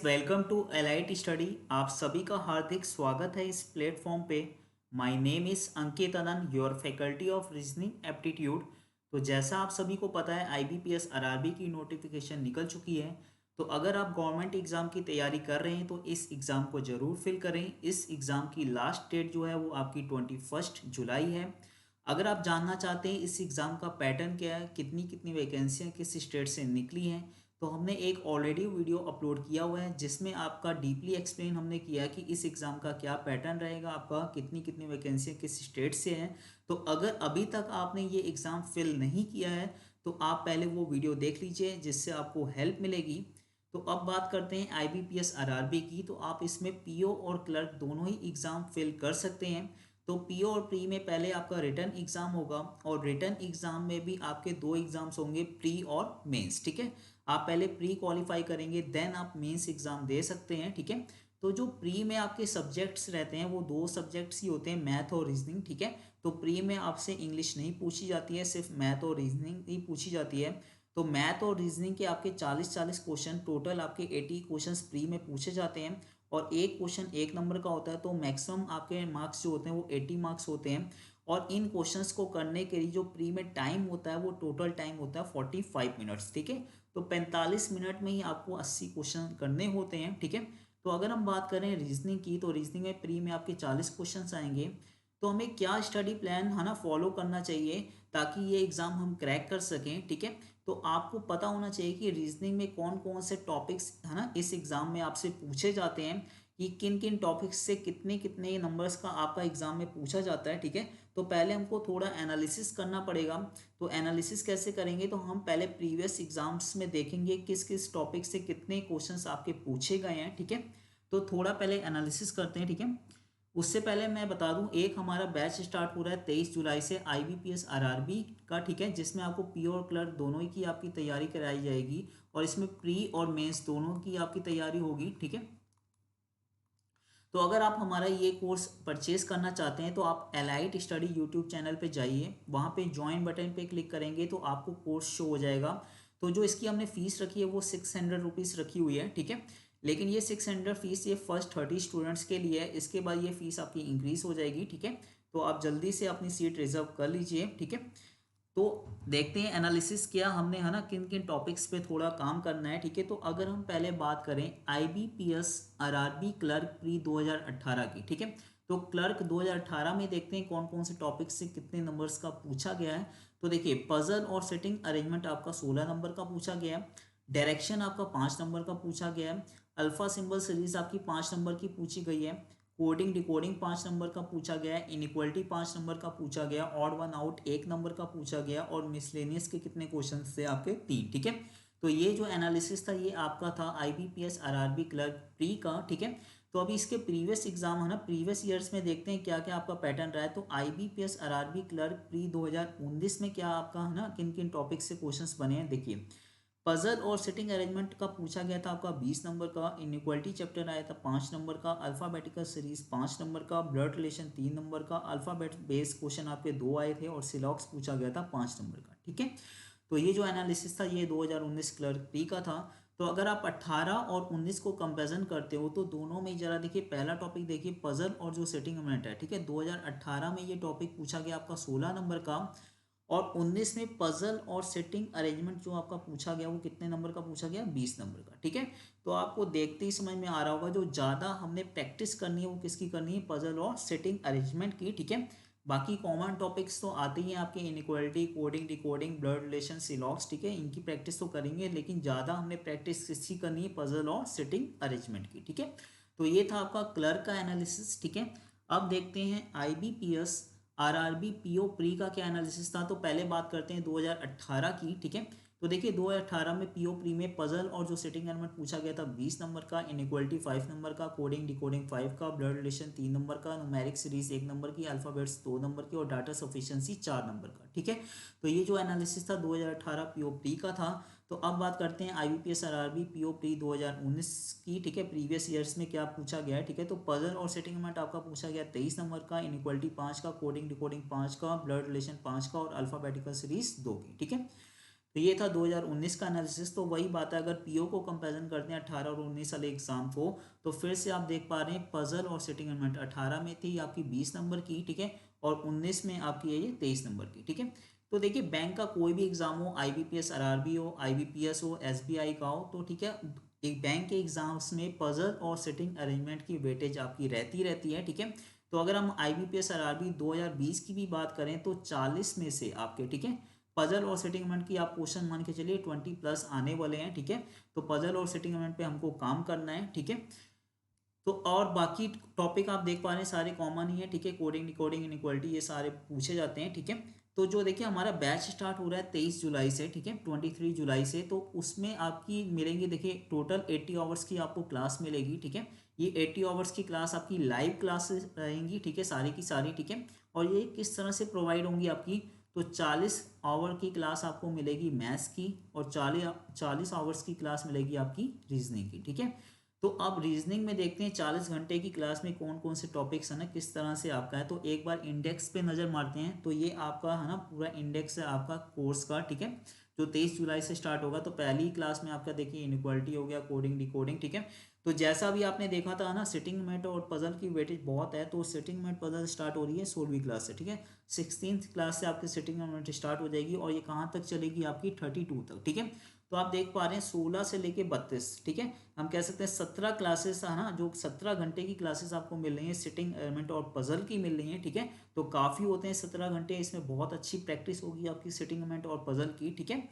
Welcome to elite study. आप सभी का हार्दिक स्वागत है इस प्लेटफॉर्म पे। My name is Ankit Anant, your faculty of reasoning aptitude. तो जैसा आप सभी को पता है आईबीपीएस आरआरबी की नोटिफिकेशन निकल चुकी है। तो अगर आप गवर्नमेंट एग्ज़ाम की तैयारी कर रहे हैं तो इस एग्ज़ाम को ज़रूर फिल करें। इस एग्ज़ाम की लास्ट डेट जो है वो आपकी 21 जुलाई है। अगर आप जानना चाहते हैं इस एग्ज़ाम का पैटर्न क्या है, कितनी कितनी वैकेंसियाँ किस स्टेट से निकली हैं, तो हमने एक ऑलरेडी वीडियो अपलोड किया हुआ है जिसमें आपका डीपली एक्सप्लेन हमने किया कि इस एग्ज़ाम का क्या पैटर्न रहेगा, आपका कितनी कितनी वैकेंसियाँ किस स्टेट से हैं। तो अगर अभी तक आपने ये एग्ज़ाम फिल नहीं किया है तो आप पहले वो वीडियो देख लीजिए जिससे आपको हेल्प मिलेगी। तो अब बात करते हैं आईबीपीएस आरआरबी की। तो आप इसमें पीओ और क्लर्क दोनों ही एग्ज़ाम फिल कर सकते हैं। तो पीओ और प्री में पहले आपका रिटन एग्ज़ाम होगा और रिटन एग्ज़ाम में भी आपके दो एग्ज़ाम्स होंगे, प्री और मेंस। ठीक है, आप पहले प्री क्वालिफाई करेंगे देन आप मेंस एग्ज़ाम दे सकते हैं। ठीक है, तो जो प्री में आपके सब्जेक्ट्स रहते हैं वो दो सब्जेक्ट्स ही होते हैं, मैथ और रीजनिंग। ठीक है, तो प्री में आपसे इंग्लिश नहीं पूछी जाती है, सिर्फ मैथ और रीजनिंग ही पूछी जाती है। तो मैथ और रीजनिंग के आपके 40 क्वेश्चन, टोटल आपके 80 क्वेश्चन प्री में पूछे जाते हैं और एक क्वेश्चन 1 नंबर का होता है। तो मैक्सिमम आपके मार्क्स जो होते हैं वो 80 मार्क्स होते हैं। और इन क्वेश्चंस को करने के लिए जो प्री में टाइम होता है वो टोटल टाइम होता है 45 मिनट्स। ठीक है, तो 45 मिनट में ही आपको 80 क्वेश्चन करने होते हैं। ठीक है, तो अगर हम बात करें रीजनिंग की तो रीजनिंग में प्री में आपके 40 क्वेश्चन आएंगे। तो हमें क्या स्टडी प्लान है ना फॉलो करना चाहिए ताकि ये एग्ज़ाम हम क्रैक कर सकें। ठीक है, तो आपको पता होना चाहिए कि रीजनिंग में कौन कौन से टॉपिक्स है ना इस एग्ज़ाम में आपसे पूछे जाते हैं, कि किन किन टॉपिक्स से कितने कितने नंबर्स का आपका एग्ज़ाम में पूछा जाता है। ठीक है, तो पहले हमको थोड़ा एनालिसिस करना पड़ेगा। तो एनालिसिस कैसे करेंगे, तो हम पहले प्रीवियस एग्जाम्स में देखेंगे किस किस टॉपिक से कितने क्वेश्चंस आपके पूछे गए हैं। ठीक है, तो थोड़ा पहले एनालिसिस करते हैं। ठीक है, उससे पहले मैं बता दूं एक हमारा बैच स्टार्ट हो रहा है 23 जुलाई से आईबीपीएस आरआरबी का। ठीक है, जिसमें आपको पी और क्लर्क दोनों ही की आपकी तैयारी कराई जाएगी और इसमें प्री और मेंस दोनों की आपकी तैयारी होगी। ठीक है, तो अगर आप हमारा ये कोर्स परचेज करना चाहते हैं तो आप एलाइट स्टडी यूट्यूब चैनल पे जाइए, वहाँ पे ज्वाइन बटन पे क्लिक करेंगे तो आपको कोर्स शो हो जाएगा। तो जो इसकी हमने फ़ीस रखी है वो 600 रुपीज़ रखी हुई है। ठीक है, लेकिन ये 600 फीस ये फर्स्ट 30 स्टूडेंट्स के लिए है, इसके बाद ये फ़ीस आपकी इंक्रीज़ हो जाएगी। ठीक है, तो आप जल्दी से अपनी सीट रिजर्व कर लीजिए। ठीक है, तो देखते हैं एनालिसिस किया हमने है ना किन किन टॉपिक्स पे थोड़ा काम करना है। ठीक है, तो अगर हम पहले बात करें आईबीपीएस आरआरबी क्लर्क प्री 2018 की। ठीक है, तो क्लर्क 2018 में देखते हैं कौन कौन से टॉपिक्स से कितने नंबर्स का पूछा गया है। तो देखिए पजल और सेटिंग अरेंजमेंट आपका 16 नंबर का पूछा गया है। डायरेक्शन आपका 5 नंबर का पूछा गया है। अल्फा सिंबल सीरीज आपकी 5 नंबर की पूछी गई है। कोडिंग डिकोडिंग 5 नंबर का पूछा गया है। इनइक्वालिटी 5 नंबर का पूछा गया। ऑड वन आउट 1 नंबर का पूछा गया। और मिसलेनियस के कितने क्वेश्चन थे आपके 3। ठीक है, तो ये जो एनालिसिस था ये आपका था आईबीपीएस आरआरबी क्लर्क प्री का। ठीक है, तो अभी इसके प्रीवियस एग्जाम है ना प्रीवियस ईयर्स में देखते हैं क्या क्या आपका पैटर्न रहा है। तो आईबीपीएस आरआरबी क्लर्क प्री 2019 में क्या आपका है ना किन किन टॉपिक से क्वेश्चंस बने हैं देखिए। पजल और सिटिंग अरेंजमेंट का पूछा गया था आपका 20 नंबर का। इनइक्वालिटी चैप्टर आया था 5 नंबर का। अल्फ़ाबेटिकल सीरीज 5 नंबर का। ब्लड रिलेशन 3 नंबर का। अल्फ़ाबेट बेस्ड क्वेश्चन आपके 2 आए थे और सिलॉक्स पूछा गया था 5 नंबर का। ठीक है, तो ये जो एनालिसिस था ये 2019 क्लर्क प्री का था। तो अगर आप 18 और 19 को कंपेरिजन करते हो तो दोनों में जरा देखिए, पहला टॉपिक देखिए पजल और जो सेटिंग अरेंजमेंट है। ठीक है, 2018 में ये टॉपिक पूछा गया आपका 16 नंबर का और 19 में पजल और सेटिंग अरेंजमेंट जो आपका पूछा गया वो कितने नंबर का पूछा गया, 20 नंबर का। ठीक है, तो आपको देखते ही समझ में आ रहा होगा जो ज़्यादा हमने प्रैक्टिस करनी है वो किसकी करनी है, पजल और सेटिंग अरेंजमेंट की। ठीक है, बाकी कॉमन टॉपिक्स तो आते ही हैं आपके, inequality, coding decoding, blood relation, सिलॉक्स। ठीक है, इनकी प्रैक्टिस तो करेंगे लेकिन ज़्यादा हमने प्रैक्टिस किसकी करनी है, पजल और सेटिंग अरेंजमेंट की। ठीक है, तो ये था आपका क्लर्क का एनालिसिस। ठीक है, अब देखते हैं आईबीपीएस आरआरबी पीओ प्री का क्या एनालिसिस था। तो पहले बात करते हैं 2018 की। ठीक है, तो देखिए 2018 में पीओ प्री में पजल और जो सेटिंग एलिमेंट पूछा गया था 20 नंबर का। इनइक्वालिटी 5 नंबर का। कोडिंग डिकोडिंग 5 का। ब्लड रिलेशन 3 नंबर का। न्यूमेरिक सीरीज 1 नंबर की। अल्फाबेट्स 2 नंबर की और डाटा सफिशिएंसी 4 नंबर का। ठीक है, तो ये जो एनालिसिस था 2018 पीओ प्री का था। तो अब बात करते हैं आईबीपीएस आरआरबी पीओ प्री 2019 की। ठीक है, प्रीवियस ईयर्स में क्या पूछा गया है। ठीक है, तो पजल और सेटिंगमेंट आपका पूछा गया 23 नंबर का। इनइक्वालिटी 5 का। कोडिंग डिकोडिंग 5 का। ब्लड रिलेशन 5 का और अल्फाबेटिकल सीरीज 2 की। ठीक है, तो ये था 2019 का एनालिसिस। तो वही बात है, अगर पीओ को कंपैरिजन करते हैं 18 और 19 वाले एग्जाम को, तो फिर से आप देख पा रहे हैं पजल और सिटिंग एलिमेंट 18 में थी आपकी 20 नंबर की, ठीक है, और 19 में आपकी है ये 23 नंबर की, ठीक है। तो देखिए बैंक का कोई भी एग्जाम हो, आईबीपीएस आरआरबी हो, आईबीपीएस हो, एसबीआई का हो, तो ठीक है, एक बैंक के एग्जाम्स में पजल और सिटिंग अरेंजमेंट की वेटेज आपकी रहती है, ठीक है। तो अगर हम आईबीपीएस आरआरबी 2020 की भी बात करें तो 40 में से आपके, ठीक है, पजल और सिटिंग एलिमेंट की आप क्वेश्चन मान के चलिए 20+ आने वाले हैं, ठीक है। तो पजल और सिटिंग एलिमेंट पे हमको काम करना है, ठीक है। तो और बाकी टॉपिक आप देख पा रहे हैं सारे कॉमन ही है, ठीक है, कोडिंग डिकोडिंग इनइक्वालिटी ये सारे पूछे जाते हैं, ठीक है। तो जो देखिए हमारा बैच स्टार्ट हो रहा है 23 जुलाई से, ठीक है, 23 जुलाई से। तो उसमें आपकी मिलेंगे, देखिए टोटल 80 आवर्स की आपको क्लास मिलेगी, ठीक है। ये 80 आवर्स की क्लास आपकी लाइव क्लासेस रहेंगी, ठीक है, सारी की सारी, ठीक है। और ये किस तरह से प्रोवाइड होंगी आपकी, तो 40 आवर की क्लास आपको मिलेगी मैथ्स की, और 40 आवर्स की क्लास मिलेगी आपकी रीजनिंग की, ठीक है। तो अब रीजनिंग में देखते हैं 40 घंटे की क्लास में कौन कौन से टॉपिक्स है ना, किस तरह से आपका है। तो एक बार इंडेक्स पे नज़र मारते हैं, तो ये आपका है ना पूरा इंडेक्स है आपका कोर्स का, ठीक है, जो 23 जुलाई से स्टार्ट होगा। तो पहली क्लास में आपका देखिए इनइक्वालिटी हो गया, कोडिंग डिकोडिंग, ठीक है। तो जैसा भी आपने देखा था ना, सिटिंग मेट और पजल की वेटेज बहुत है, तो सिटिंग मेट पजल स्टार्ट हो रही है 16वीं क्लास से, ठीक है। 16th क्लास से आपकी सिटिंग मेट स्टार्ट हो जाएगी, और ये कहाँ तक चलेगी आपकी 32 तक, ठीक है। तो आप देख पा रहे हैं 16 से लेके 32, ठीक है, हम कह सकते हैं 17 क्लासेस है ना, जो 17 घंटे की क्लासेस आपको मिल रही हैं सिटिंग एलिमेंट और पजल की मिल रही हैं, ठीक है। तो काफ़ी होते हैं 17 घंटे, इसमें बहुत अच्छी प्रैक्टिस होगी आपकी सिटिंग एलिमेंट और पजल की, ठीक है।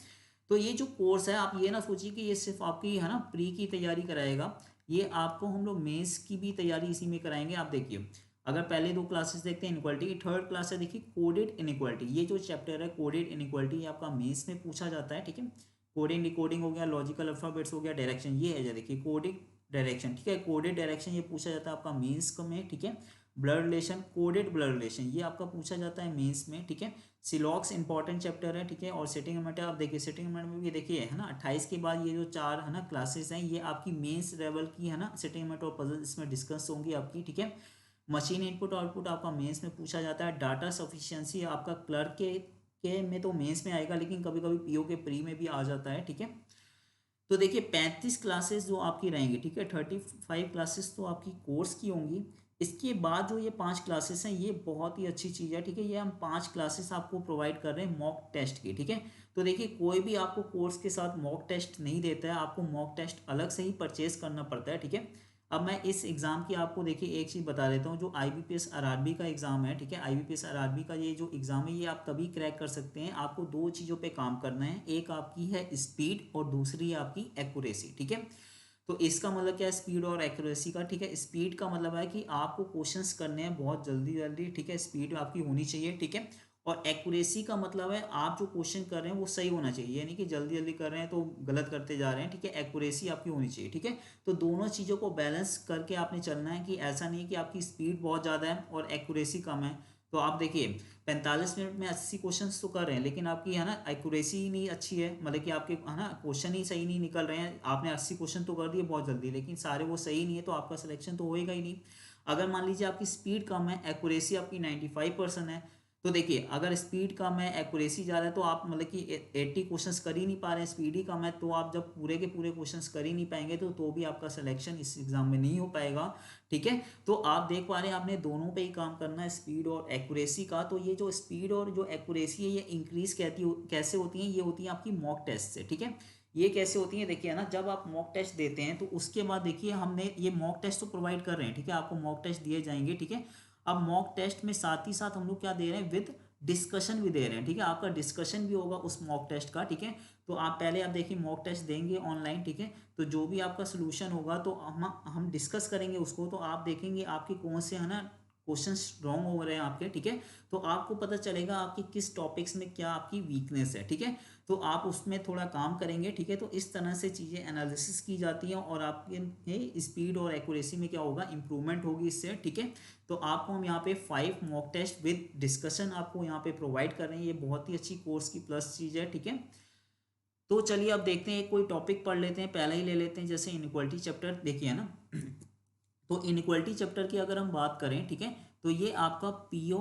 तो ये जो कोर्स है, आप ये ना सोचिए कि ये सिर्फ आपकी है ना प्री की तैयारी कराएगा, ये आपको हम लोग मेंस की भी तैयारी इसी में कराएंगे। आप देखिए, अगर पहले दो क्लासेस देखते हैं इनइक्वालिटी की, थर्ड क्लास है देखिए कोडेड इनइक्वालिटी। ये जो चैप्टर है कोडेड इनइक्वालिटी, ये आपका मेंस में पूछा जाता है, ठीक है। कोडिंग डिकोडिंग हो गया, लॉजिकल अल्फाबेट्स हो गया, डायरेक्शन, ये है जो देखिए कोडिंग डायरेक्शन, ठीक है, कोडेड डायरेक्शन ये पूछा जाता है आपका मेंस में, ठीक है। Blood relation, coded blood relation, ये आपका पूछा जाता है मेंस में, ठीक है। सिलॉक्स इंपॉर्टेंट चैप्टर है, ठीक है। और सिटिंग एलिमेंट आप देखिए, सिटिंग एलिमेंट में भी देखिए है ना 28 के बाद ये जो 4 है ना क्लासेस हैं, ये आपकी मेंस लेवल की है ना सिटिंग एलिमेंट और पजल इसमें डिस्कस होंगी आपकी, ठीक है। मशीन इनपुट आउटपुट आपका मेंस में पूछा जाता है। डाटा सफिशिएंसी आपका क्लर्क के में तो मेंस में आएगा, लेकिन कभी कभी पीओ के प्री में भी आ जाता है, ठीक है। तो देखिए 35 क्लासेस जो आपकी रहेंगी, ठीक है, 35 क्लासेस तो आपकी कोर्स की होंगी। इसके बाद जो ये 5 क्लासेस हैं, ये बहुत ही अच्छी चीज़ है, ठीक है। ये हम 5 क्लासेस आपको प्रोवाइड कर रहे हैं मॉक टेस्ट की, ठीक है। तो देखिए कोई भी आपको कोर्स के साथ मॉक टेस्ट नहीं देता है, आपको मॉक टेस्ट अलग से ही परचेज करना पड़ता है, ठीक है। अब मैं इस एग्ज़ाम की आपको देखिए एक चीज़ बता देता हूँ, जो आईबीपीएस आरआरबी का एग्ज़ाम है, ठीक है, आईबीपीएस आरआरबी का ये जो एग्ज़ाम है, ये आप तभी क्रैक कर सकते हैं, आपको दो चीज़ों पे काम करना है, एक आपकी है स्पीड और दूसरी है आपकी एक्यूरेसी, ठीक है। तो इसका मतलब क्या है स्पीड और एक्यूरेसी का, ठीक है। स्पीड का मतलब है कि आपको क्वेश्चंस करने हैं बहुत जल्दी जल्दी, ठीक है, स्पीड आपकी होनी चाहिए, ठीक है। और एक्यूरेसी का मतलब है आप जो क्वेश्चन कर रहे हैं वो सही होना चाहिए, यानी कि जल्दी जल्दी कर रहे हैं तो गलत करते जा रहे हैं, ठीक है। एक्यूरेसी आपकी होनी चाहिए, ठीक है। तो दोनों चीज़ों को बैलेंस करके आपने चलना है, कि ऐसा नहीं कि आपकी स्पीड बहुत ज़्यादा है और एक्यूरेसी कम है। तो आप देखिए 45 मिनट में 80 क्वेश्चंस तो कर रहे हैं, लेकिन आपकी है ना एक्यूरेसी ही नहीं अच्छी है, मतलब कि आपके है ना क्वेश्चन ही सही नहीं निकल रहे हैं। आपने 80 क्वेश्चन तो कर दिए बहुत जल्दी, लेकिन सारे वो सही नहीं है, तो आपका सिलेक्शन तो होएगा ही नहीं। अगर मान लीजिए आपकी स्पीड कम है, एक्यूरेसी आपकी 95% है, तो देखिए अगर स्पीड कम है एक्यूरेसी ज़्यादा है, तो आप मतलब कि 80 क्वेश्चंस कर ही नहीं पा रहे हैं, स्पीड ही कम है, तो आप जब पूरे के पूरे क्वेश्चंस कर ही नहीं पाएंगे, तो भी आपका सिलेक्शन इस एग्ज़ाम में नहीं हो पाएगा, ठीक है। तो आप देख पा रहे हैं आपने दोनों पे ही काम करना है, स्पीड और एक्यूरेसी का। तो ये जो स्पीड और जो एक्यूरेसी है, ये इंक्रीज कैसे होती हैं, ये होती है आपकी मॉक टेस्ट से, ठीक है। ये कैसे होती है देखिए ना, जब आप मॉक टेस्ट देते हैं तो उसके बाद देखिए हमने ये मॉक टेस्ट तो प्रोवाइड कर रहे हैं, ठीक है, आपको मॉक टेस्ट दिए जाएंगे, ठीक है। अब मॉक टेस्ट में साथ ही साथ हम लोग क्या दे रहे हैं, विद डिस्कशन भी दे रहे हैं, ठीक है, आपका डिस्कशन भी होगा उस मॉक टेस्ट का, ठीक है। तो आप पहले आप देखिए मॉक टेस्ट देंगे ऑनलाइन, ठीक है। तो जो भी आपका सोल्यूशन होगा तो हम डिस्कस करेंगे उसको, तो आप देखेंगे आपके कौन से है ना क्वेश्चंस रॉन्ग हो रहे हैं आपके, ठीक है। तो आपको पता चलेगा आपकी किस टॉपिक्स में क्या आपकी वीकनेस है, ठीक है। तो आप उसमें थोड़ा काम करेंगे, ठीक है। तो इस तरह से चीज़ें एनालिसिस की जाती हैं, और आपके स्पीड और एक्यूरेसी में क्या होगा, इंप्रूवमेंट होगी इससे, ठीक है। तो आपको हम यहाँ पे 5 मॉक टेस्ट विद डिस्कशन आपको यहाँ पे प्रोवाइड कर रहे हैं, ये बहुत ही अच्छी कोर्स की प्लस चीज़ है, ठीक है। तो चलिए अब देखते हैं कोई टॉपिक पढ़ लेते हैं, पहला ही ले लेते हैं, जैसे इनइक्वालिटी चैप्टर देखिए ना। तो इनइक्वालिटी चैप्टर की अगर हम बात करें, ठीक है, तो ये आपका पीओ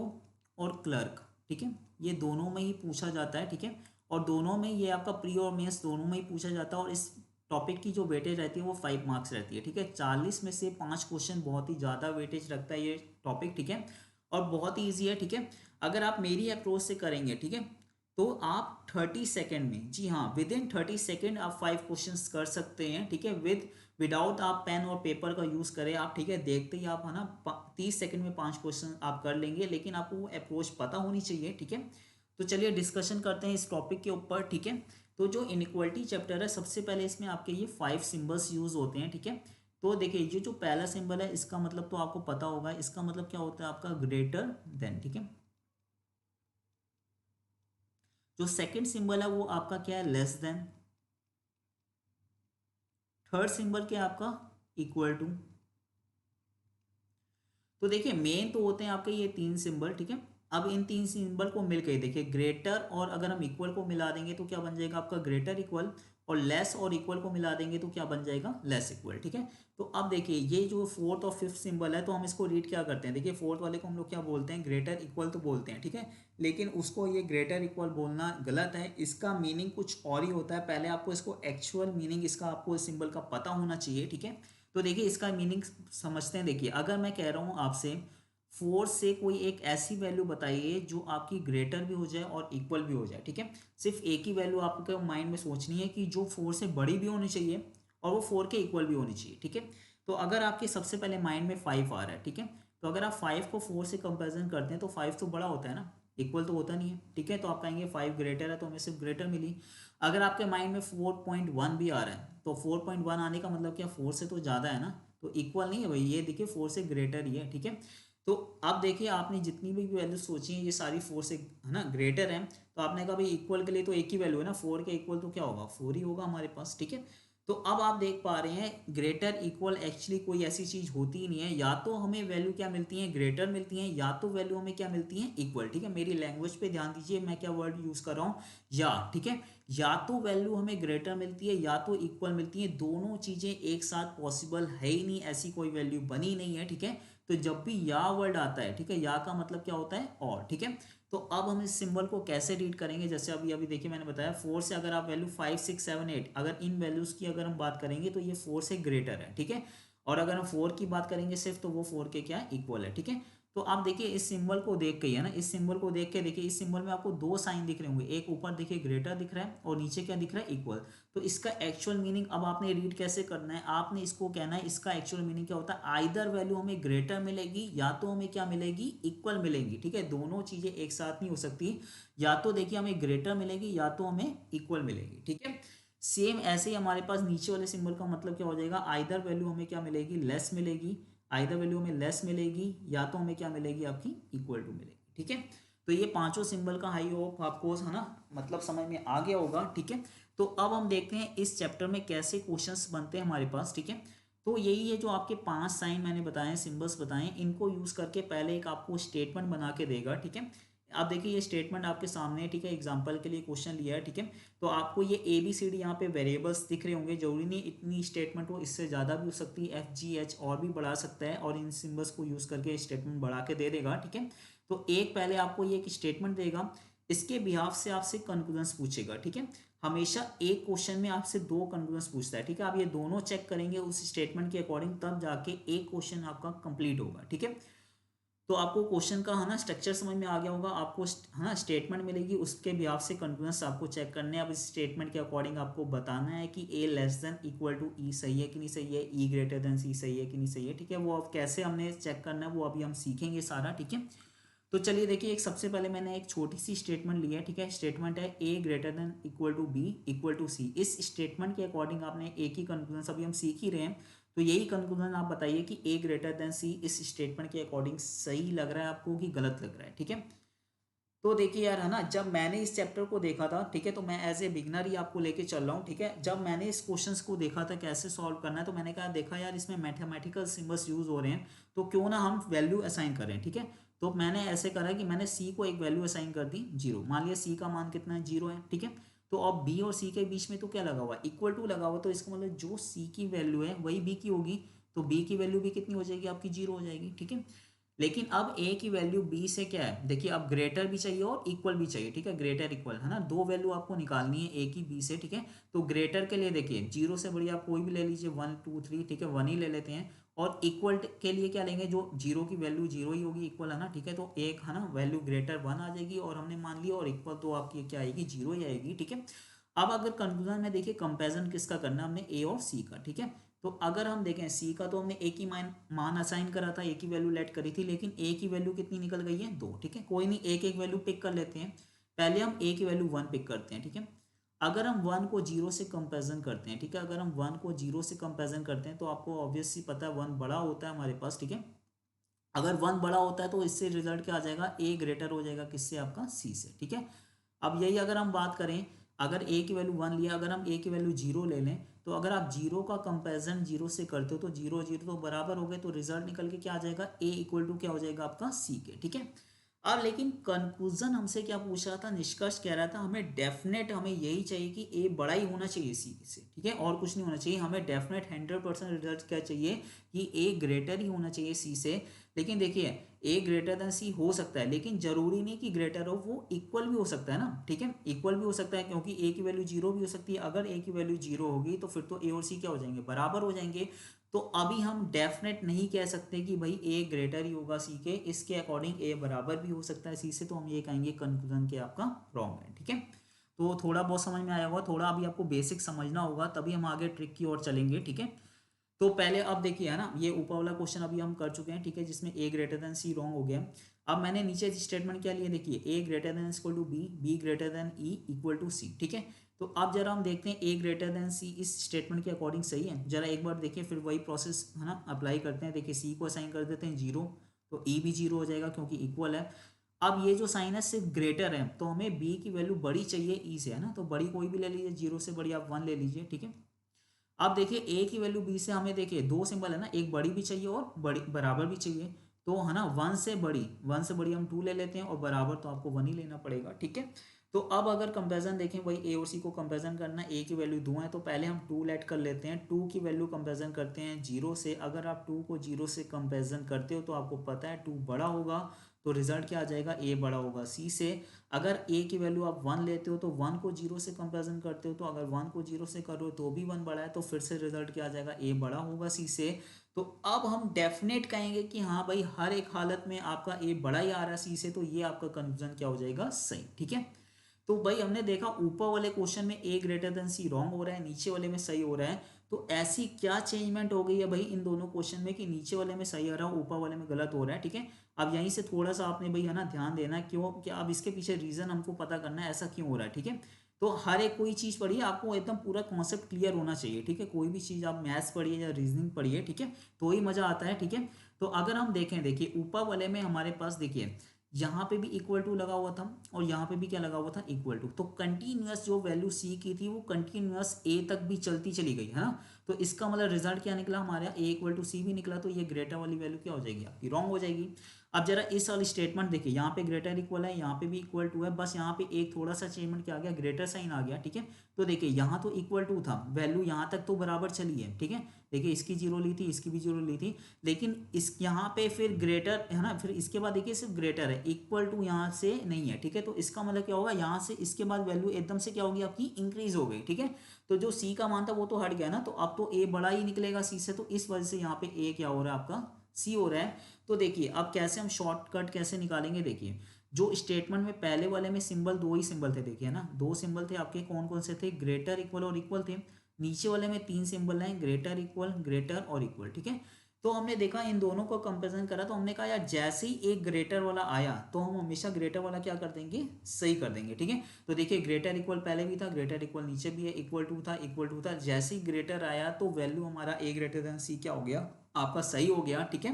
और क्लर्क, ठीक है, ये दोनों में ही पूछा जाता है, ठीक है। और दोनों में ये आपका प्री और मेंस दोनों में ही पूछा जाता है, और इस टॉपिक की जो वेटेज रहती है वो 5 मार्क्स रहती है, ठीक है। 40 में से 5 क्वेश्चन बहुत ही ज़्यादा वेटेज रखता है ये टॉपिक, ठीक है, और बहुत ही ईजी है, ठीक है। अगर आप मेरी अप्रोच से करेंगे, ठीक है, तो आप 30 सेकेंड में, जी हाँ, विद इन 30 सेकेंड आप 5 क्वेश्चंस कर सकते हैं, ठीक है, विदाउट आप पेन और पेपर का यूज़ करें आप, ठीक है। देखते ही आप है ना 30 सेकेंड में 5 क्वेश्चन आप कर लेंगे, लेकिन आपको वो अप्रोच पता होनी चाहिए, ठीक है। तो चलिए डिस्कशन करते हैं इस टॉपिक के ऊपर, ठीक है। तो जो इनइक्वालिटी चैप्टर है, सबसे पहले इसमें आपके ये 5 सिम्बल्स यूज होते हैं, ठीक है। तो देखिए ये जो पहला सिंबल है इसका मतलब तो आपको पता होगा, इसका मतलब क्या होता है आपका ग्रेटर देन, ठीक है। जो सेकंड सिंबल है वो आपका क्या है, लेस देन। थर्ड सिंबल क्या है आपका, इक्वल टू। तो देखिए मेन तो होते हैं आपके ये 3 सिंबल, ठीक है। अब इन 3 सिंबल को मिलकर देखिए ग्रेटर और अगर हम इक्वल को मिला देंगे तो क्या बन जाएगा आपका ग्रेटर इक्वल, और लेस और इक्वल को मिला देंगे तो क्या बन जाएगा लेस इक्वल, ठीक है। तो अब देखिए ये जो फोर्थ और फिफ्थ सिंबल है, तो हम इसको रीड क्या करते हैं, देखिए फोर्थ वाले को हम लोग क्या बोलते हैं, ग्रेटर इक्वल तो बोलते हैं, ठीक है। लेकिन उसको ये ग्रेटर इक्वल बोलना गलत है, इसका मीनिंग कुछ और ही होता है। पहले आपको इसको एक्चुअल मीनिंग इसका आपको इस सिंबल का पता होना चाहिए, ठीक है। तो देखिए इसका मीनिंग समझते हैं। देखिए अगर मैं कह रहा हूँ आपसे 4 से कोई एक ऐसी वैल्यू बताइए जो आपकी ग्रेटर भी हो जाए और इक्वल भी हो जाए, ठीक है। सिर्फ एक ही वैल्यू आपको माइंड में सोचनी है कि जो 4 से बड़ी भी होनी चाहिए और वो 4 के इक्वल भी होनी चाहिए, ठीक है। तो अगर आपके सबसे पहले माइंड में 5 आ रहा है, ठीक है, तो अगर आप 5 को 4 से कंपेरिजन करते हैं तो 5 तो बड़ा होता है ना, इक्वल तो होता नहीं है, ठीक है। तो आप कहेंगे 5 ग्रेटर है, तो हमें सिर्फ ग्रेटर मिली। अगर आपके माइंड में 4.1 भी आ रहा है तो 4.1 आने का मतलब क्या, 4 से तो ज़्यादा है ना, तो इक्वल नहीं है भाई, ये देखिए 4 से ग्रेटर ही है, ठीक है। तो अब देखिए आपने जितनी भी वैल्यू सोची है ये सारी 4 से है ना ग्रेटर है, तो आपने कहा भाई इक्वल के लिए तो एक ही वैल्यू है ना, 4 के इक्वल तो क्या होगा 4 ही होगा हमारे पास, ठीक है। तो अब आप देख पा रहे हैं ग्रेटर इक्वल एक्चुअली कोई ऐसी चीज होती ही नहीं है, या तो हमें वैल्यू क्या मिलती है ग्रेटर मिलती है, या तो वैल्यू हमें क्या मिलती है इक्वल, ठीक है। मेरी लैंग्वेज पे ध्यान दीजिए, मैं क्या वर्ड यूज कर रहा हूँ, या, ठीक है। या तो वैल्यू हमें ग्रेटर मिलती है या तो इक्वल मिलती है, दोनों चीजें एक साथ पॉसिबल है ही नहीं, ऐसी कोई वैल्यू बनी नहीं है, ठीक है। तो जब भी या वर्ड आता है, ठीक है, या का मतलब क्या होता है और, ठीक है। तो अब हम इस सिंबल को कैसे रीड करेंगे, जैसे अभी अभी देखिए मैंने बताया 4 से अगर आप वैल्यू 5 6 7 8 अगर इन वैल्यूज की अगर हम बात करेंगे तो ये 4 से ग्रेटर है, ठीक है। और अगर हम 4 की बात करेंगे सिर्फ तो वो 4 के क्या इक्वल है, ठीक है। तो आप देखिए इस सिंबल को देख के ही है ना, इस सिंबल को देख के देखिए इस सिंबल में आपको दो साइन दिख रहे होंगे, एक ऊपर देखिए ग्रेटर दिख रहा है और नीचे क्या दिख रहा है इक्वल। तो इसका एक्चुअल मीनिंग अब आपने रीड कैसे करना है, आपने इसको कहना है इसका एक्चुअल मीनिंग क्या होता है, आइदर वैल्यू हमें ग्रेटर मिलेगी या तो हमें क्या मिलेगी इक्वल मिलेगी, ठीक है। दोनों चीजें एक साथ नहीं हो सकती, या तो देखिए हमें ग्रेटर मिलेगी या तो हमें इक्वल मिलेगी, ठीक है। सेम ऐसे ही हमारे पास नीचे वाले सिंबल का मतलब क्या हो जाएगा, आइदर वैल्यू हमें क्या मिलेगी लेस मिलेगी, आइदर वैल्यू हमें लेस मिलेगी या तो हमें क्या मिलेगी आपकी इक्वल टू मिलेगी, ठीक है। तो ये पांचों सिंबल का हाई होप आपको है ना मतलब समझ में आ गया होगा, ठीक है। तो अब हम देखते हैं इस चैप्टर में कैसे क्वेश्चंस बनते हैं हमारे पास, ठीक है। तो यही है जो आपके 5 साइन मैंने बताए, सिंबल्स बताए, इनको यूज करके पहले एक आपको स्टेटमेंट बना के देगा, ठीक है। अब देखिए ये स्टेटमेंट आपके सामने है, ठीक है, एग्जांपल के लिए क्वेश्चन लिया है, ठीक है। तो आपको ये ए बी सी डी यहाँ पे वेरिएबल्स दिख रहे होंगे, जरूरी नहीं इतनी स्टेटमेंट हो, इससे ज़्यादा भी हो सकती है, एफ जी एच और भी बढ़ा सकता है, और इन सिंबल्स को यूज़ करके स्टेटमेंट बढ़ा के दे देगा, ठीक है। तो एक पहले आपको ये एक स्टेटमेंट देगा, इसके बिहाफ से आपसे कंक्लूजन्स पूछेगा, ठीक है। हमेशा एक क्वेश्चन में आपसे दो कंक्लूजन्स पूछता है, ठीक है। आप ये दोनों चेक करेंगे उस स्टेटमेंट के अकॉर्डिंग, तब जाके एक क्वेश्चन आपका कंप्लीट होगा, ठीक है। तो आपको क्वेश्चन का है ना स्ट्रक्चर समझ में आ गया होगा, आपको है ना स्टेटमेंट मिलेगी, उसके बिहाफ से कंक्लूजन्स आपको चेक करने हैं। अब इस स्टेटमेंट के अकॉर्डिंग आपको बताना है कि ए लेस देन इक्वल टू ई सही है कि नहीं सही है, ई ग्रेटर देन सी सही है कि नहीं सही है, ठीक है। वो अब कैसे हमने चेक करना है वो अभी हम सीखेंगे सारा, ठीक है। तो चलिए देखिए एक सबसे पहले मैंने एक छोटी सी स्टेटमेंट ली है, ठीक है। स्टेटमेंट है A greater than equal to B equal to C. इस स्टेटमेंट के अकॉर्डिंग आपने एक ही कंक्लूजन, अभी हम सीख ही रहे हैं, तो यही कंक्लूजन आप बताइए कि ए ग्रेटर देन सी इस स्टेटमेंट के अकॉर्डिंग सही लग रहा है आपको कि गलत लग रहा है, ठीक है। तो देखिए यार है ना, जब मैंने इस चैप्टर को देखा था, ठीक है, तो मैं एज ए बिगनर ही आपको लेके चल रहा हूँ, ठीक है। जब मैंने इस क्वेश्चंस को देखा था कैसे सॉल्व करना है, तो मैंने कहा देखा यार इसमें मैथमेटिकल सिंबल्स यूज हो रहे हैं, तो क्यों ना हम वैल्यू असाइन करें, ठीक है। तो मैंने ऐसे करा कि मैंने सी को एक वैल्यू असाइन कर दी 0, मान लिया सी का मान कितना है 0 है, ठीक है। तो अब बी और सी के बीच में तो क्या लगा हुआ इक्वल टू लगा हुआ, तो इसका मतलब जो सी की वैल्यू है वही बी की होगी, तो बी की वैल्यू भी कितनी हो जाएगी आपकी 0 हो जाएगी, ठीक है। लेकिन अब ए की वैल्यू बी से क्या है, देखिए अब ग्रेटर भी चाहिए और इक्वल भी चाहिए, ठीक है, ग्रेटर इक्वल है ना, दो वैल्यू आपको निकालनी है ए की बी से, ठीक है। तो ग्रेटर के लिए देखिए जीरो से बढ़िया आप कोई भी ले लीजिए, 1 2 3, ठीक है, 1 ही ले लेते हैं। और इक्वल के लिए क्या लेंगे, जो जीरो की वैल्यू जीरो ही होगी, इक्वल है ना, ठीक है, तो एक है ना वैल्यू ग्रेटर 1 आ जाएगी और हमने मान लिया, और इक्वल तो आपकी क्या आएगी, जीरो ही आएगी, ठीक है। अब अगर कंक्लूजन में देखिए कंपेरिजन किसका करना है, हमने ए और सी का, ठीक है। तो अगर हम देखें सी का, तो हमने ए की मान असाइन करा था, ए की वैल्यू लेट करी थी, लेकिन ए की वैल्यू कितनी निकल गई है, 2, ठीक है। कोई नहीं, एक एक वैल्यू पिक कर लेते हैं। पहले हम ए की वैल्यू 1 पिक करते हैं, ठीक है। अगर हम 1 को जीरो से कंपेरिजन करते हैं, ठीक है, अगर हम 1 को जीरो से कंपेरिजन करते हैं तो आपको ऑब्वियसली पता है 1 बड़ा होता है हमारे पास, ठीक है। अगर 1 बड़ा होता है तो इससे रिजल्ट क्या आ जाएगा, ए ग्रेटर हो जाएगा किससे, आपका सी से, ठीक है। अब यही अगर हम बात करें, अगर ए की वैल्यू 1 लिया, अगर हम ए की वैल्यू जीरो ले लें, तो अगर आप जीरो का कंपैरिजन जीरो से करते हो तो जीरो जीरो तो बराबर हो गए, तो रिजल्ट निकल के क्या आ जाएगा, ए इक्वल टू क्या हो जाएगा आपका सी के, ठीक है। अब लेकिन कंक्लूजन हमसे क्या पूछ रहा था, निष्कर्ष कह रहा था हमें डेफिनेट, हमें यही चाहिए कि ए बड़ा ही होना चाहिए सी से, ठीक है, और कुछ नहीं होना चाहिए, हमें डेफिनेट 100% रिजल्ट क्या चाहिए, कि ए ग्रेटर ही होना चाहिए सी से। लेकिन देखिए ए ग्रेटर देन सी हो सकता है, लेकिन जरूरी नहीं कि ग्रेटर हो, वो इक्वल भी हो सकता है ना, ठीक है, इक्वल भी हो सकता है, क्योंकि ए की वैल्यू जीरो भी हो सकती है। अगर ए की वैल्यू जीरो होगी तो फिर तो ए और सी क्या हो जाएंगे, बराबर हो जाएंगे। तो अभी हम डेफिनेट नहीं कह सकते कि भाई ए ग्रेटर ही होगा सी के, इसके अकॉर्डिंग ए बराबर भी हो सकता है सी से, तो हम ये कहेंगे कंक्लूजन के आपका रॉन्ग है, ठीक है। तो थोड़ा बहुत समझ में आया होगा, थोड़ा अभी आपको बेसिक समझना होगा, तभी हम आगे ट्रिक की ओर चलेंगे, ठीक है। तो पहले अब देखिए है ना, ये ऊपर वाला क्वेश्चन अभी हम कर चुके हैं, ठीक है, जिसमें A greater than C wrong हो गया। अब मैंने नीचे स्टेटमेंट क्या लिया, देखिए A greater than equal to B, B greater than E equal to C, ठीक है। तो अब जरा हम देखते हैं ए ग्रेटर देन सी इस स्टेटमेंट के अकॉर्डिंग सही है, जरा एक बार देखिए, फिर वही प्रोसेस है ना अप्लाई करते हैं। देखिए सी को असाइन कर देते हैं जीरो, तो ई भी जीरो हो जाएगा क्योंकि इक्वल है। अब ये जो साइन है सिर्फ ग्रेटर है, तो हमें बी की वैल्यू बड़ी चाहिए ई से, है ना, तो बड़ी कोई भी ले लीजिए, जीरो से बड़ी आप 1 ले लीजिए, ठीक है। अब देखिए ए की वैल्यू बी से हमें देखिए दो सिंबल है ना, एक बड़ी भी चाहिए और बड़ी बराबर भी चाहिए, तो है ना 1 से बड़ी हम 2 ले लेते हैं, और बराबर तो आपको 1 ही लेना पड़ेगा, ठीक है। तो अब अगर कंपैरिजन देखें, वही ए और सी को कंपैरिजन करना है, ए की वैल्यू 2 है, तो पहले हम 2 लेट कर लेते हैं, 2 की वैल्यू कंपैरिजन करते हैं जीरो से। अगर आप 2 को जीरो से कंपैरिजन करते हो तो आपको पता है 2 बड़ा होगा, तो रिजल्ट क्या आ जाएगा, ए बड़ा होगा सी से। अगर ए की वैल्यू आप 1 लेते हो तो 1 को जीरो से कंपेरिजन करते हो, तो अगर 1 को जीरो से करो तो भी 1 बड़ा है, तो फिर से रिजल्ट क्या आ जाएगा, ए बड़ा होगा सी से। तो अब हम डेफिनेट कहेंगे कि हाँ भाई हर एक हालत में आपका ए बड़ा ही आ रहा है सी से, तो ये आपका कंक्लूजन क्या हो जाएगा, सही, ठीक है। तो भाई हमने देखा ऊपर वाले क्वेश्चन में ए ग्रेटर देन सी रॉन्ग हो रहा है, नीचे वाले में सही हो रहा है। तो ऐसी क्या चेंजमेंट हो गई है भाई इन दोनों क्वेश्चन में, कि नीचे वाले में सही आ रहा है, ऊपर वाले में गलत हो रहा है, ठीक है। अब यहीं से थोड़ा सा आपने भाई है ना ध्यान देना है, क्यों, क्या अब इसके पीछे रीजन हमको पता करना है ऐसा क्यों हो रहा है, ठीक है। तो हर एक कोई चीज़ पढ़िए, आपको एकदम पूरा कॉन्सेप्ट क्लियर होना चाहिए, ठीक है। कोई भी चीज़ आप मैथ्स पढ़िए या रीजनिंग पढ़िए, ठीक है, तो ही मज़ा आता है, ठीक है। तो अगर हम देखें, देखिए ऊपर वाले में हमारे पास देखिए यहाँ पे भी इक्वल टू लगा हुआ था, और यहाँ पे भी क्या लगा हुआ था, इक्वल टू, तो कंटिन्यूअस जो वैल्यू सी की थी वो कंटिन्यूअस ए तक भी चलती चली गई है ना। तो इसका मतलब रिजल्ट क्या निकला हमारा, ए इक्वल टू सी भी निकला, तो ये ग्रेटर वाली वैल्यू क्या हो जाएगी, आपकी रॉन्ग हो जाएगी। अब जरा इस वाली स्टेटमेंट देखिए, यहाँ पे ग्रेटर इक्वल है, यहाँ पे भी इक्वल टू है, बस यहाँ पे एक थोड़ा सा चेंजमेंट क्या आ गया, ग्रेटर साइन आ गया, ठीक है। तो देखिए यहाँ तो इक्वल टू था, वैल्यू यहाँ तक तो बराबर चली है, ठीक है। देखिए इसकी जीरो ली थी, इसकी भी जीरो ली थी, लेकिन इस यहाँ पे फिर ग्रेटर है ना, फिर इसके बाद देखिए सिर्फ ग्रेटर है, इक्वल टू यहाँ से नहीं है, ठीक है। तो इसका मतलब क्या होगा, यहाँ से इसके बाद वैल्यू एकदम से क्या होगी आपकी, इंक्रीज हो गई, ठीक है। तो जो सी का मान था वो तो हट गया ना, तो अब तो ए बड़ा ही निकलेगा सी से, तो इस वजह से यहाँ पे ए क्या हो रहा है आपका, सी हो रहा है। तो देखिए अब कैसे हम शॉर्टकट कैसे निकालेंगे, देखिए जो स्टेटमेंट में पहले वाले में सिंबल दो ही सिंबल थे, देखिए ना दो सिंबल थे आपके, कौन कौन से थे, ग्रेटर इक्वल और इक्वल थे। नीचे वाले में 3 सिंबल हैं, ग्रेटर इक्वल ग्रेटर और इक्वल, ठीक है। तो हमने देखा इन दोनों को कंपेरिजन करा, तो हमने कहा यार जैसे ही एक ग्रेटर वाला आया तो हम हमेशा ग्रेटर वाला क्या कर देंगे, सही कर देंगे, ठीक है। तो देखिए ग्रेटर इक्वल पहले भी था, ग्रेटर इक्वल नीचे भी है, इक्वल टू था, इक्वल टू था, जैसे ही ग्रेटर आया तो वैल्यू हमारा ए ग्रेटर देन सी क्या हो गया, आपका सही हो गया, ठीक है।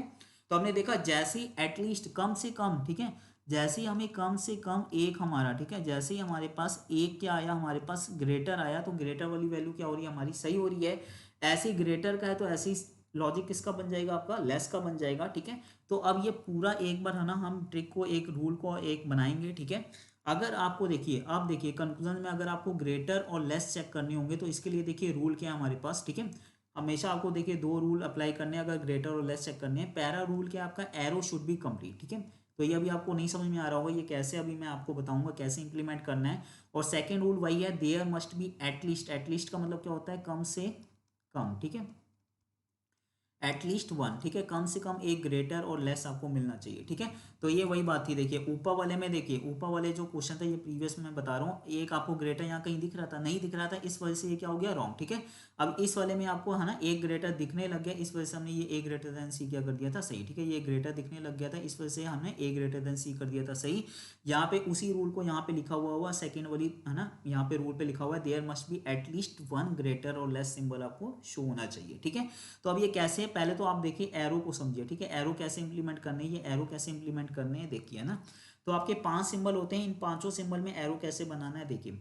तो हमने देखा जैसे ही एटलीस्ट कम से कम, ठीक है, जैसे ही हमें कम से कम एक हमारा, ठीक है, जैसे ही हमारे पास एक क्या आया, हमारे पास ग्रेटर आया, तो ग्रेटर वाली वैल्यू क्या हो रही है, हमारी सही हो रही है। ऐसे ही ग्रेटर का है तो ऐसे ही लॉजिक किसका बन जाएगा, आपका लेस का बन जाएगा, ठीक है। तो अब ये पूरा एक बार है ना हम ट्रिक को, एक रूल को एक बनाएंगे, ठीक है। अगर आपको देखिए, अब देखिए कंक्लूजन में अगर आपको ग्रेटर और लेस चेक करने होंगे तो इसके लिए देखिए रूल क्या है हमारे पास, ठीक है। हमेशा आपको देखिए दो रूल अप्लाई करने हैं अगर ग्रेटर और लेस चेक करने हैं। पहला रूल क्या आपका, एरो शुड बी कंप्लीट, ठीक है। तो ये अभी आपको नहीं समझ में आ रहा होगा ये कैसे, अभी मैं आपको बताऊंगा कैसे इंप्लीमेंट करना है। और सेकेंड रूल वही है, there must be at least, at least का मतलब क्या होता है, कम से कम, ठीक है, एटलीस्ट वन, ठीक है, कम से कम एक ग्रेटर और लेस आपको मिलना चाहिए, ठीक है। तो ये वही बात थी, देखिए ऊपर वाले में, देखिए ऊपर वाले जो क्वेश्चन था ये प्रीवियस में मैं बता रहा हूँ, एक आपको ग्रेटर यहाँ कहीं दिख रहा था, नहीं दिख रहा था, इस वजह से ये क्या हो गया, रॉन्ग, ठीक है। अब इस वाले में आपको है ना एक ग्रेटर दिखने लग गया, इस वजह से हमने ये ए ग्रेटर देन सी क्या कर दिया था, सही, ठीक है। ये ग्रेटर दिखने लग गया था, इस वजह से हमने ए ग्रेटर देन सी कर दिया था, सही। यहाँ पे उसी रूल को यहाँ पे लिखा हुआ सेकेंड वाली है ना, यहाँ पे रूल पे लिखा हुआ है there must be at least one greater और लेस सिंबल आपको शो होना चाहिए, ठीक है। तो अब ये कैसे है, पहले तो आप देखिए एरो को समझिए, ठीक है। एरो कैसे इंप्लीमेंट करने हैं, ये एरो कैसे इंप्लीमेंट करने हैं देखिए ना। तो आपके 5 सिंबल होते हैं, इन पांचों सिंबल में एरो कैसे बनाना है देखिए।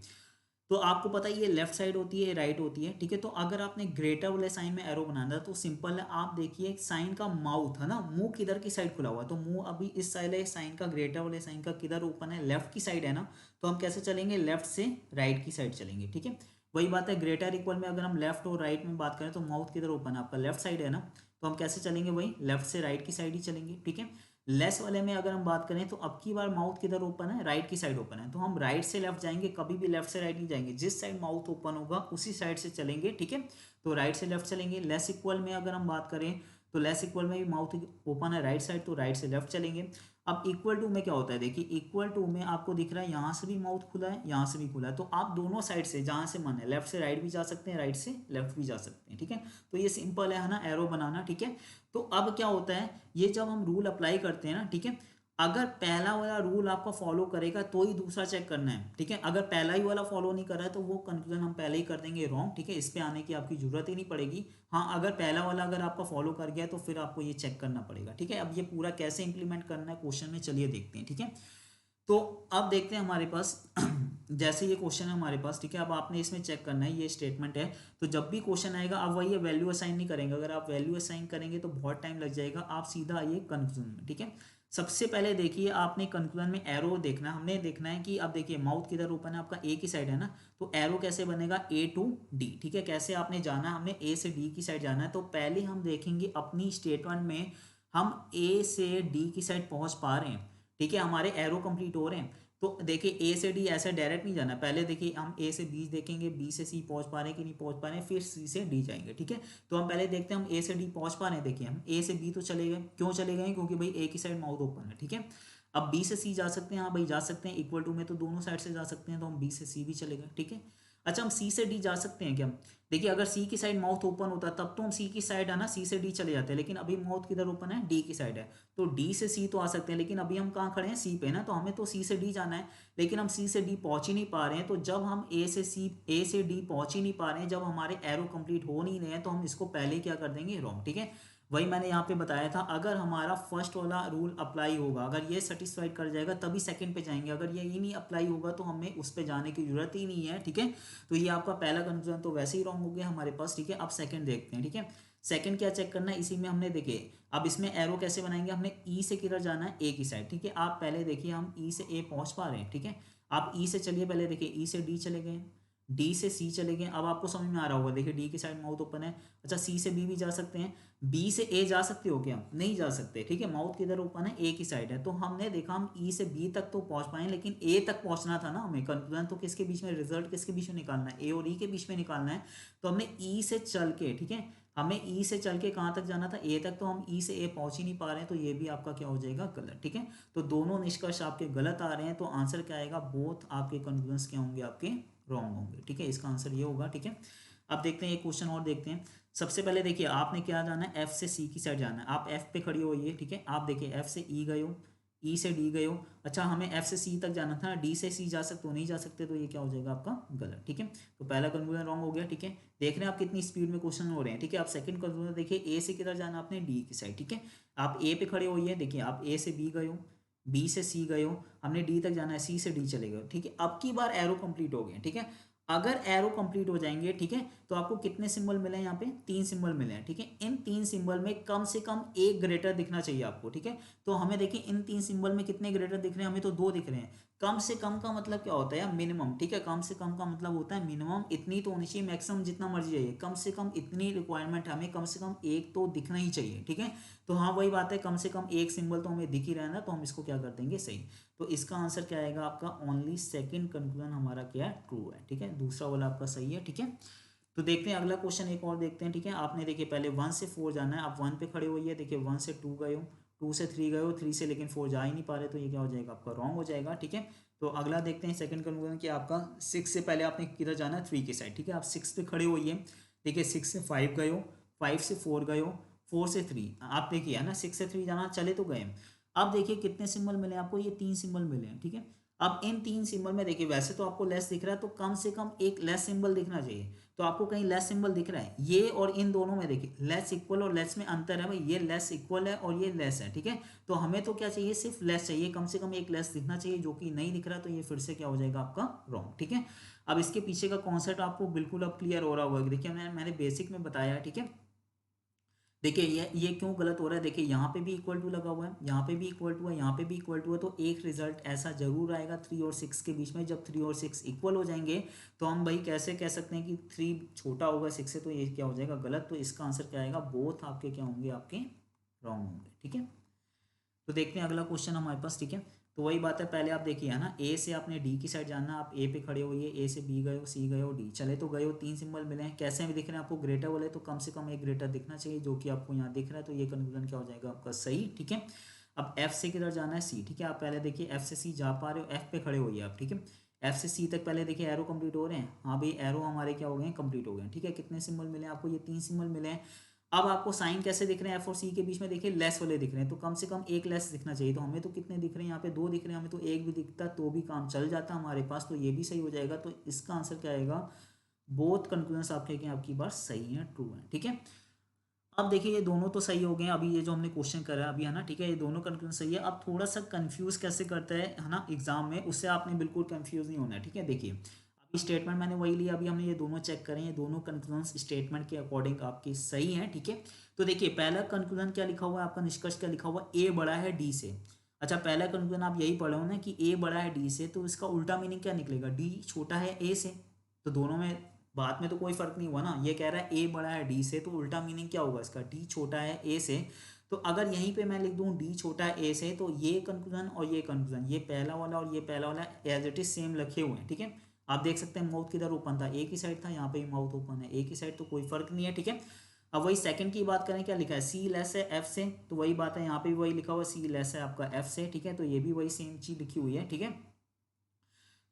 तो आपको पता है ये लेफ्ट साइड होती है, राइट होती है, ठीक है। तो अगर आपने ग्रेटर वाले साइन में एरो बनाना है तो सिंपल है, आप देखिए साइन का माउथ है ना, मुंह किधर की साइड खुला हुआ है, तो मुंह अभी इस साइड है, साइन का ग्रेटर वाले साइन का किधर ओपन है, लेफ्ट की साइड है ना। तो हम कैसे चलेंगे, लेफ्ट से राइट की साइड चलेंगे, ठीक है। वही बात है ग्रेटर इक्वल में, अगर हम लेफ्ट और राइट में बात करें तो माउथ किधर ओपन है, आपका लेफ्ट साइड है ना। तो हम कैसे चलेंगे, वही लेफ्ट से राइट की साइड ही चलेंगे, ठीक है। लेस वाले में अगर हम बात करें तो अब की बार माउथ किधर ओपन है, राइट की साइड ओपन है, तो हम राइट से लेफ्ट जाएंगे, कभी भी लेफ्ट से राइट नहीं जाएंगे, जिस साइड माउथ ओपन होगा उसी साइड से चलेंगे, ठीक है। तो राइट से लेफ्ट चलेंगे। लेस इक्वल में अगर हम बात करें तो लेस इक्वल में भी माउथ ओपन है राइट साइड, तो राइट से लेफ्ट चलेंगे। अब इक्वल टू में क्या होता है, देखिए इक्वल टू में आपको दिख रहा है यहाँ से भी माउथ खुला है, यहाँ से भी खुला है, तो आप दोनों साइड से जहाँ से मन है, लेफ्ट से राइट भी जा सकते हैं, राइट से लेफ्ट भी जा सकते हैं, ठीक है। तो ये सिंपल है ना एरो बनाना, ठीक है। तो अब क्या होता है, ये जब हम रूल अप्लाई करते हैं ना, ठीक है, अगर पहला वाला रूल आपका फॉलो करेगा तो ही दूसरा चेक करना है, ठीक है। अगर पहला ही वाला फॉलो नहीं कर रहा है तो वो कंक्लूजन हम पहले ही कर देंगे रॉन्ग, ठीक है, इस पे आने की आपकी जरूरत ही नहीं पड़ेगी। हाँ, अगर पहला वाला अगर आपका फॉलो कर गया तो फिर आपको ये चेक करना पड़ेगा, ठीक है। अब ये पूरा कैसे इंप्लीमेंट करना है क्वेश्चन में, चलिए देखते हैं, ठीक है। तो अब देखते हैं हमारे पास जैसे ये क्वेश्चन है हमारे पास, ठीक है। अब आपने इसमें चेक करना है, ये स्टेटमेंट है, तो जब भी क्वेश्चन आएगा अब वही वैल्यू असाइन नहीं करेंगे, अगर आप वैल्यू असाइन करेंगे तो बहुत टाइम लग जाएगा, आप सीधा आइए कंक्लूजन में, ठीक है। सबसे पहले देखिए आपने कंक्लूजन में एरो देखना है, हमने देखना है कि अब देखिए माउथ किधर ओपन है, आपका ए की साइड है ना, तो एरो कैसे बनेगा, ए टू डी, ठीक है। कैसे आपने जाना है, हमने ए से डी की साइड जाना है, तो पहले हम देखेंगे अपनी स्टेटमेंट में हम ए से डी की साइड पहुंच पा रहे हैं, ठीक है, हमारे एरो कंप्लीट हो रहे हैं। तो देखिए ए से डी ऐसे डायरेक्ट नहीं जाना, पहले देखिए हम ए से बी देखेंगे, बी से सी पहुंच पा रहे हैं कि नहीं पहुंच पा रहे हैं, फिर सी से डी जाएंगे, ठीक है। तो हम पहले देखते हैं हम ए से डी पहुंच पा रहे हैं, देखिए हम ए से बी तो चले गए, क्यों चले गए, क्योंकि भाई ए की साइड माउथ ओपन है, ठीक है। अब बी से सी जा सकते हैं, हाँ भाई जा सकते हैं, इक्वल टू में तो दोनों साइड से जा सकते हैं, तो हम बी से सी भी चले गए, ठीक है। अच्छा हम सी से डी जा सकते हैं क्या, देखिए अगर सी की साइड माउथ ओपन होता तब तो हम सी की साइड है ना, सी से डी चले जाते हैं, लेकिन अभी माउथ किधर ओपन है, डी की साइड है, तो डी से सी तो आ सकते हैं, लेकिन अभी हम कहाँ खड़े हैं, सी पे ना, तो हमें तो सी से डी जाना है, लेकिन हम सी से डी पहुंच ही नहीं पा रहे हैं। तो जब हम ए से डी पहुंच ही नहीं पा रहे हैं, जब हमारे एरो कंप्लीट हो नहीं रहे हैं, तो हम इसको पहले क्या कर देंगे, रॉन्ग, ठीक है। वही मैंने यहाँ पे बताया था, अगर हमारा फर्स्ट वाला रूल अप्लाई होगा, अगर ये सेटिस्फाइड कर जाएगा तभी सेकंड पे जाएंगे, अगर ये नहीं अप्लाई होगा तो हमें उस पर जाने की जरूरत ही नहीं है, ठीक है। तो ये आपका पहला कंक्लूजन तो वैसे ही रॉन्ग हो गया हमारे पास, ठीक है। अब सेकंड देखते हैं, ठीक है। सेकंड क्या चेक करना है, इसी में हमने देखिए अब इसमें एरो कैसे बनाएंगे, हमने ई से किधर जाना है, ए की साइड, ठीक है। आप पहले देखिए हम ई से ए पहुंच पा रहे हैं, ठीक है। आप ई से चलिए, पहले देखिए ई से डी चले गए, डी से सी चले गए, अब आपको समझ में आ रहा होगा, देखिए डी की साइड माउथ ओपन है। अच्छा सी से बी भी जा सकते हैं, बी से ए जा सकते हो क्या, नहीं जा सकते, ठीक है, माउथ किधर ओपन है, ए की साइड है। तो हमने देखा हम ई से बी तक तो पहुंच पाए, लेकिन ए तक पहुंचना था ना हमें, कंक्लूजन तो किसके बीच में, रिजल्ट किसके बीच में निकालना है, ए और ई के बीच में निकालना है। तो हमने ई से चल के, ठीक है, हमें ई से चल के कहाँ तक जाना था, ए तक, तो हम ई से ए पहुंच ही नहीं पा रहे हैं, तो ये भी आपका क्या हो जाएगा, गलत, ठीक है। तो दोनों निष्कर्ष आपके गलत आ रहे हैं, तो आंसर क्या आएगा, बोथ आपके कंक्लूजन क्या होंगे, आपके रॉन्ग होंगे, ठीक है। इसका आंसर ये होगा, ठीक है। अब देखते हैं एक क्वेश्चन और देखते हैं। सबसे पहले देखिए आपने क्या जाना है, एफ से सी की साइड जाना है, आप एफ पे खड़ी होइए, ठीक है। आप देखिए एफ से ई गए हो, ई से डी गए हो, अच्छा हमें एफ से सी तक जाना था, डी से सी जा सकते हो, नहीं जा सकते, तो ये क्या हो जाएगा आपका गलत, ठीक है। तो पहला कंक्लूजन रॉन्ग हो गया, ठीक है। देख रहे हैं आप कितनी स्पीड में क्वेश्चन हो रहे हैं, ठीक है। आप सेकंड कंक्लूजन देखिए, ए से किधर जाना आपने, डी की साइड, ठीक है। आप ए पे खड़े होइए, देखिए आप ए से बी गए हो, बी से सी गए हो, हमने डी तक जाना है, सी से डी चले गए, ठीक है। अब की बार एरो कंप्लीट हो गए, ठीक है। अगर एरो कंप्लीट हो जाएंगे, ठीक है, तो आपको कितने सिंबल मिले हैं, यहाँ पे 3 सिंबल मिले हैं, ठीक है। इन 3 सिंबल में कम से कम एक ग्रेटर दिखना चाहिए आपको, ठीक है। तो हमें देखिए इन 3 सिंबल में कितने ग्रेटर दिख रहे हैं, हमें तो 2 दिख रहे हैं, कम से कम का मतलब क्या होता है यार, मिनिमम, ठीक है। कम से कम का मतलब होता है मिनिमम इतनी तो होनी चाहिए, मैक्सिमम जितना मर्जी चाहिए, कम से कम इतनी रिक्वायरमेंट, हमें कम से कम एक तो दिखना ही चाहिए, ठीक है। तो हाँ वही बात है, कम से कम एक सिंबल तो हमें दिख ही रहा है ना, तो हम इसको क्या कर देंगे, सही। तो इसका आंसर क्या आएगा आपका, ओनली सेकेंड कंक्लूजन हमारा क्या है, ट्रू है, ठीक है। दूसरा वाला आपका सही है, ठीक है। तो देखते हैं अगला क्वेश्चन, एक और देखते हैं, ठीक है। आपने देखिए पहले 1 से 4 जाना है, आप 1 पे खड़े हुई है, देखिए 1 से 2 गए हो, 2 से 3 गए हो, 3 से लेकिन 4 जा ही नहीं पा रहे, तो ये क्या हो जाएगा आपका, रॉन्ग हो जाएगा, ठीक है। तो अगला देखते हैं सेकंड कंक्लूजन कि आपका 6 से पहले आपने किधर जाना है, 3 की साइड, ठीक है। आप 6 पे खड़े हुई है, देखिए 6 से 5 गए हो, 5 से 4 गए हो, 4 से 3, आप देखिए है ना, 6 से 3 जाना, चले तो गए। अब देखिए कितने सिंबल मिले आपको, ये 3 सिंबल मिले हैं, ठीक है। अब इन 3 सिंबल में देखिए, वैसे तो आपको लेस दिख रहा है, तो कम से कम एक लेस सिंबल दिखना चाहिए। तो आपको कहीं लेस सिंबल दिख रहा है, ये और इन दोनों में देखिए लेस इक्वल और लेस में अंतर है भाई, ये लेस इक्वल है और ये लेस है, ठीक है। तो हमें तो क्या चाहिए, सिर्फ लेस चाहिए, कम से कम एक लेस दिखना चाहिए, जो कि नहीं दिख रहा, तो ये फिर से क्या हो जाएगा आपका, रॉन्ग, ठीक है। अब इसके पीछे का कॉन्सेप्ट आपको बिल्कुल अब क्लियर हो रहा होगा, देखिए मैंने बेसिक में बताया, ठीक है। देखिए ये क्यों गलत हो रहा है, देखिए यहाँ पे भी इक्वल टू लगा हुआ है, यहाँ पे भी इक्वल टू है, यहाँ पे भी इक्वल टू है, तो एक रिजल्ट ऐसा जरूर आएगा 3 और 6 के बीच में, जब 3 और 6 इक्वल हो जाएंगे, तो हम भाई कैसे कह सकते हैं कि 3 छोटा होगा 6 से, तो ये क्या हो जाएगा, गलत। तो इसका आंसर क्या आएगा, बोथ आपके क्या होंगे, आपके रॉन्ग होंगे, ठीक है। तो देखते हैं अगला क्वेश्चन हमारे पास, ठीक है। तो वही बात है, पहले आप देखिए है ना, ए से आपने डी की साइड जाना, आप ए पे खड़े होइए, ए से बी गए हो, सी गए हो, डी, चले तो गए हो, 3 सिंबल मिले हैं, कैसे भी दिख रहे हैं आपको, ग्रेटर वाले, तो कम से कम एक ग्रेटर दिखना चाहिए, जो कि आपको यहाँ दिख रहा है, तो ये कंक्लूजन क्या हो जाएगा आपका, सही, ठीक है। अब एफ से किधर जाना है, सी, ठीक है। आप पहले देखिए एफ से सी जा पा रहे हो, एफ पे खड़े होइए आप, ठीक है। एफ से सी तक पहले देखिए एरो कंप्लीट हो रहे हैं, हाँ भाई एरो हमारे क्या हो गए हैं, कंप्लीट हो गए हैं, ठीक है। कितने सिंबल मिले हैं आपको, ये 3 सिंबल मिले हैं। अब आपको साइन कैसे दिख रहे हैं, एफ और सी के बीच में देखिए लेस वाले दिख रहे हैं, तो कम से कम एक लेस दिखना चाहिए, तो हमें तो कितने दिख रहे हैं यहाँ पे, 2 दिख रहे हैं, हमें तो एक भी दिखता तो भी काम चल जाता हमारे पास, तो ये भी सही हो जाएगा। तो इसका आंसर क्या आएगा, बोथ कंक्लूजन आपके क्या आपकी बार सही है, ट्रू है, ठीक है। अब देखिए ये दोनों तो सही हो गए हैं, अभी ये जो हमने क्वेश्चन करा अभी है ना, ठीक है, ये दोनों कंक्लूजन सही है। अब थोड़ा सा कंफ्यूज कैसे करता है ना एग्जाम में, उससे आपने बिल्कुल कंफ्यूज नहीं होना है, ठीक है। देखिए अभी स्टेटमेंट मैंने वही लिया, अभी हमने ये दोनों चेक करें, ये दोनों कंक्लूजन स्टेटमेंट के अकॉर्डिंग आपके सही हैं, ठीक है। तो देखिए पहला कंक्लूजन क्या लिखा हुआ है आपका, निष्कर्ष क्या लिखा हुआ है, ए बड़ा है डी से। अच्छा पहला कंक्लूजन आप यही पढ़े हो ना कि ए बड़ा है डी से, तो इसका उल्टा मीनिंग क्या निकलेगा, डी छोटा है ए से। तो दोनों में बात में तो कोई फर्क नहीं हुआ ना, ये कह रहा है ए बड़ा है डी से, तो उल्टा मीनिंग क्या होगा इसका, डी छोटा है ए से। तो अगर यहीं पे मैं लिख दूं डी छोटा है ए से, तो ये कंक्लूजन और ये कंक्लूजन, ये पहला वाला और ये पहला वाला एज इट इज सेम लिखे हुए हैं, ठीक है। आप देख सकते हैं माउथ किधर ओपन था, ए की साइड था, यहाँ पे माउथ ओपन है ए की साइड, तो कोई फर्क नहीं है, ठीक है। अब वही सेकंड की बात करें, क्या लिखा है, सी लेस है एफ से, तो वही बात है, यहाँ पे भी वही लिखा हुआ सी लेस है आपका एफ से, ठीक है। तो ये भी वही सेम चीज लिखी हुई है, ठीक है।